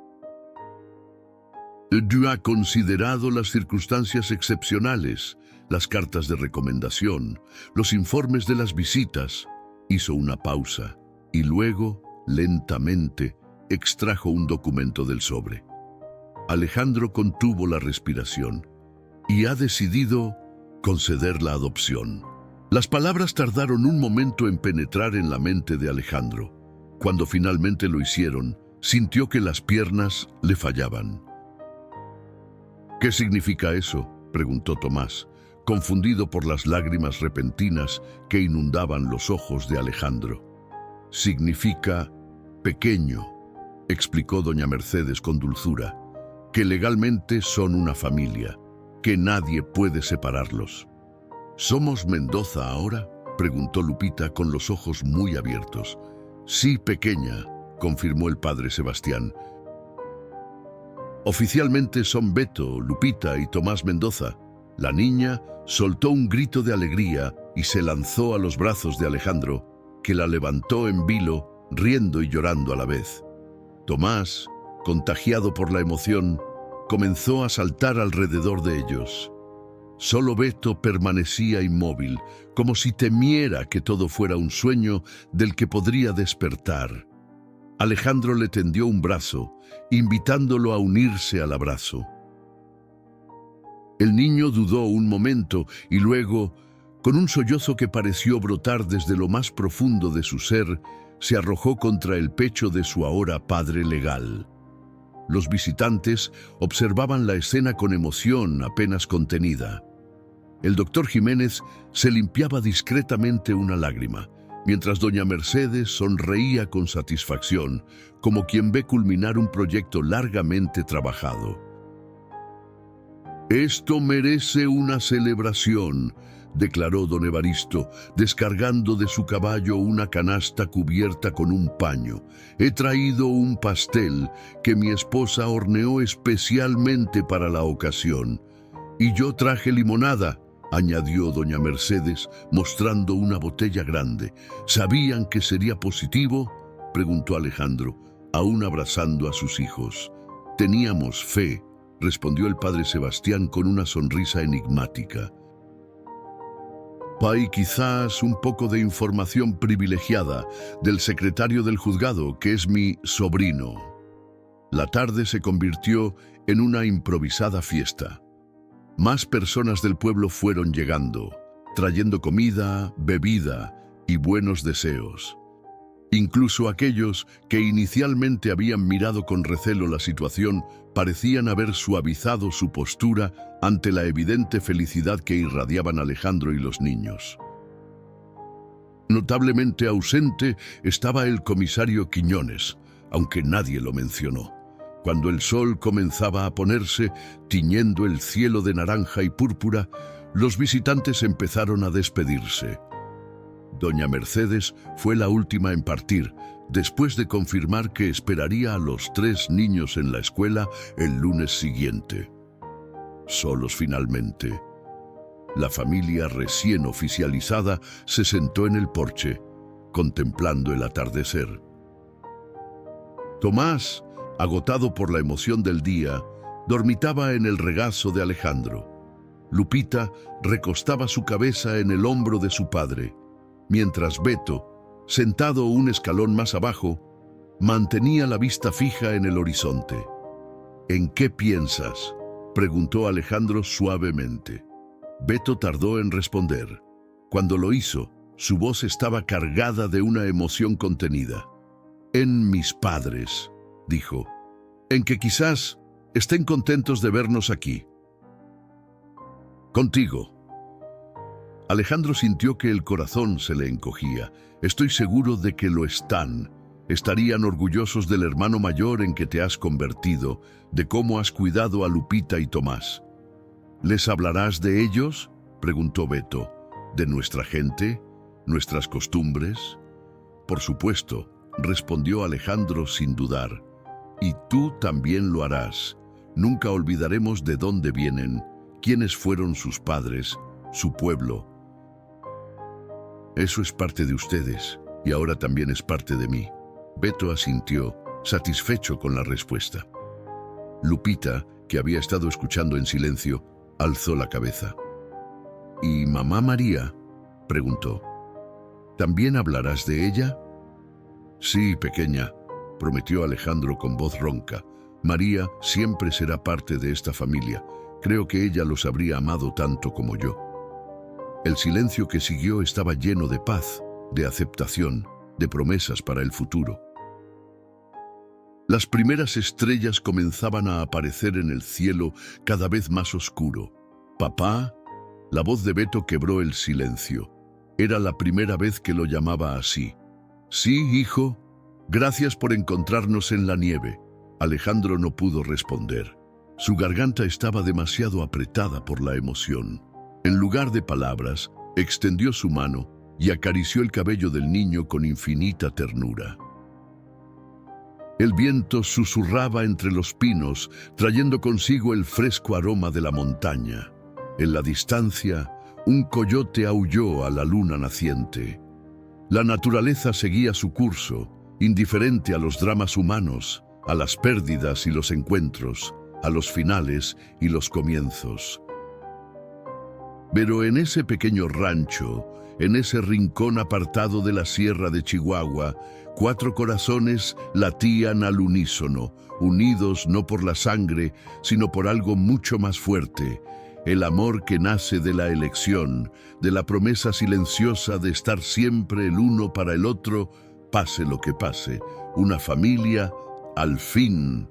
«Ha considerado las circunstancias excepcionales, las cartas de recomendación, los informes de las visitas». Hizo una pausa y luego, lentamente, extrajo un documento del sobre. Alejandro contuvo la respiración y ha decidido conceder la adopción. Las palabras tardaron un momento en penetrar en la mente de Alejandro. Cuando finalmente lo hicieron, sintió que las piernas le fallaban. «¿Qué significa eso?», preguntó Tomás, confundido por las lágrimas repentinas que inundaban los ojos de Alejandro. Significa pequeño, explicó doña Mercedes con dulzura, que legalmente son una familia, que nadie puede separarlos. ¿Somos Mendoza ahora?, preguntó Lupita con los ojos muy abiertos. Sí, pequeña, confirmó el padre Sebastián. Oficialmente son Beto, Lupita y Tomás Mendoza. La niña soltó un grito de alegría y se lanzó a los brazos de Alejandro, que la levantó en vilo, riendo y llorando a la vez. Tomás, contagiado por la emoción, comenzó a saltar alrededor de ellos. Solo Beto permanecía inmóvil, como si temiera que todo fuera un sueño del que podría despertar. Alejandro le tendió un brazo, invitándolo a unirse al abrazo. El niño dudó un momento y luego, con un sollozo que pareció brotar desde lo más profundo de su ser, se arrojó contra el pecho de su ahora padre legal. Los visitantes observaban la escena con emoción apenas contenida. El doctor Jiménez se limpiaba discretamente una lágrima, mientras doña Mercedes sonreía con satisfacción, como quien ve culminar un proyecto largamente trabajado. «Esto merece una celebración», declaró don Evaristo, descargando de su caballo una canasta cubierta con un paño. «He traído un pastel que mi esposa horneó especialmente para la ocasión. Y yo traje limonada», añadió doña Mercedes, mostrando una botella grande. «¿Sabían que sería positivo?», preguntó Alejandro, aún abrazando a sus hijos. «Teníamos fe», respondió el padre Sebastián con una sonrisa enigmática. «Hay quizás un poco de información privilegiada del secretario del juzgado, que es mi sobrino». La tarde se convirtió en una improvisada fiesta. Más personas del pueblo fueron llegando, trayendo comida, bebida y buenos deseos. Incluso aquellos que inicialmente habían mirado con recelo la situación parecían haber suavizado su postura ante la evidente felicidad que irradiaban Alejandro y los niños. Notablemente ausente estaba el comisario Quiñones, aunque nadie lo mencionó. Cuando el sol comenzaba a ponerse, tiñendo el cielo de naranja y púrpura, los visitantes empezaron a despedirse. Doña Mercedes fue la última en partir, después de confirmar que esperaría a los 3 niños en la escuela el lunes siguiente. Solos finalmente. La familia recién oficializada se sentó en el porche, contemplando el atardecer. Tomás, agotado por la emoción del día, dormitaba en el regazo de Alejandro. Lupita recostaba su cabeza en el hombro de su padre, mientras Beto, sentado un escalón más abajo, mantenía la vista fija en el horizonte. «¿En qué piensas?», preguntó Alejandro suavemente. Beto tardó en responder. Cuando lo hizo, su voz estaba cargada de una emoción contenida. «En mis padres», dijo, «en que quizás estén contentos de vernos aquí. Contigo». Alejandro sintió que el corazón se le encogía. «Estoy seguro de que lo están. Estarían orgullosos del hermano mayor en que te has convertido, de cómo has cuidado a Lupita y Tomás». «¿Les hablarás de ellos?», preguntó Beto. «¿De nuestra gente? ¿Nuestras costumbres?». «Por supuesto», respondió Alejandro sin dudar. «Y tú también lo harás. Nunca olvidaremos de dónde vienen, quiénes fueron sus padres, su pueblo. Eso es parte de ustedes, y ahora también es parte de mí». Beto asintió, satisfecho con la respuesta. Lupita, que había estado escuchando en silencio, alzó la cabeza. «¿Y mamá María?», preguntó. «¿También hablarás de ella?». «Sí, pequeña», prometió Alejandro con voz ronca. «María siempre será parte de esta familia. Creo que ella los habría amado tanto como yo». El silencio que siguió estaba lleno de paz, de aceptación, de promesas para el futuro. Las primeras estrellas comenzaban a aparecer en el cielo cada vez más oscuro. Papá, La voz de Beto quebró el silencio. Era la primera vez que lo llamaba así. «Sí, hijo. Gracias por encontrarnos en la nieve». Alejandro no pudo responder. Su garganta estaba demasiado apretada por la emoción. En lugar de palabras, extendió su mano y acarició el cabello del niño con infinita ternura. El viento susurraba entre los pinos, trayendo consigo el fresco aroma de la montaña. En la distancia, un coyote aulló a la luna naciente. La naturaleza seguía su curso, indiferente a los dramas humanos, a las pérdidas y los encuentros, a los finales y los comienzos. Pero en ese pequeño rancho, en ese rincón apartado de la sierra de Chihuahua, 4 corazones latían al unísono, unidos no por la sangre, sino por algo mucho más fuerte, el amor que nace de la elección, de la promesa silenciosa de estar siempre el uno para el otro, pase lo que pase. Una familia, al fin,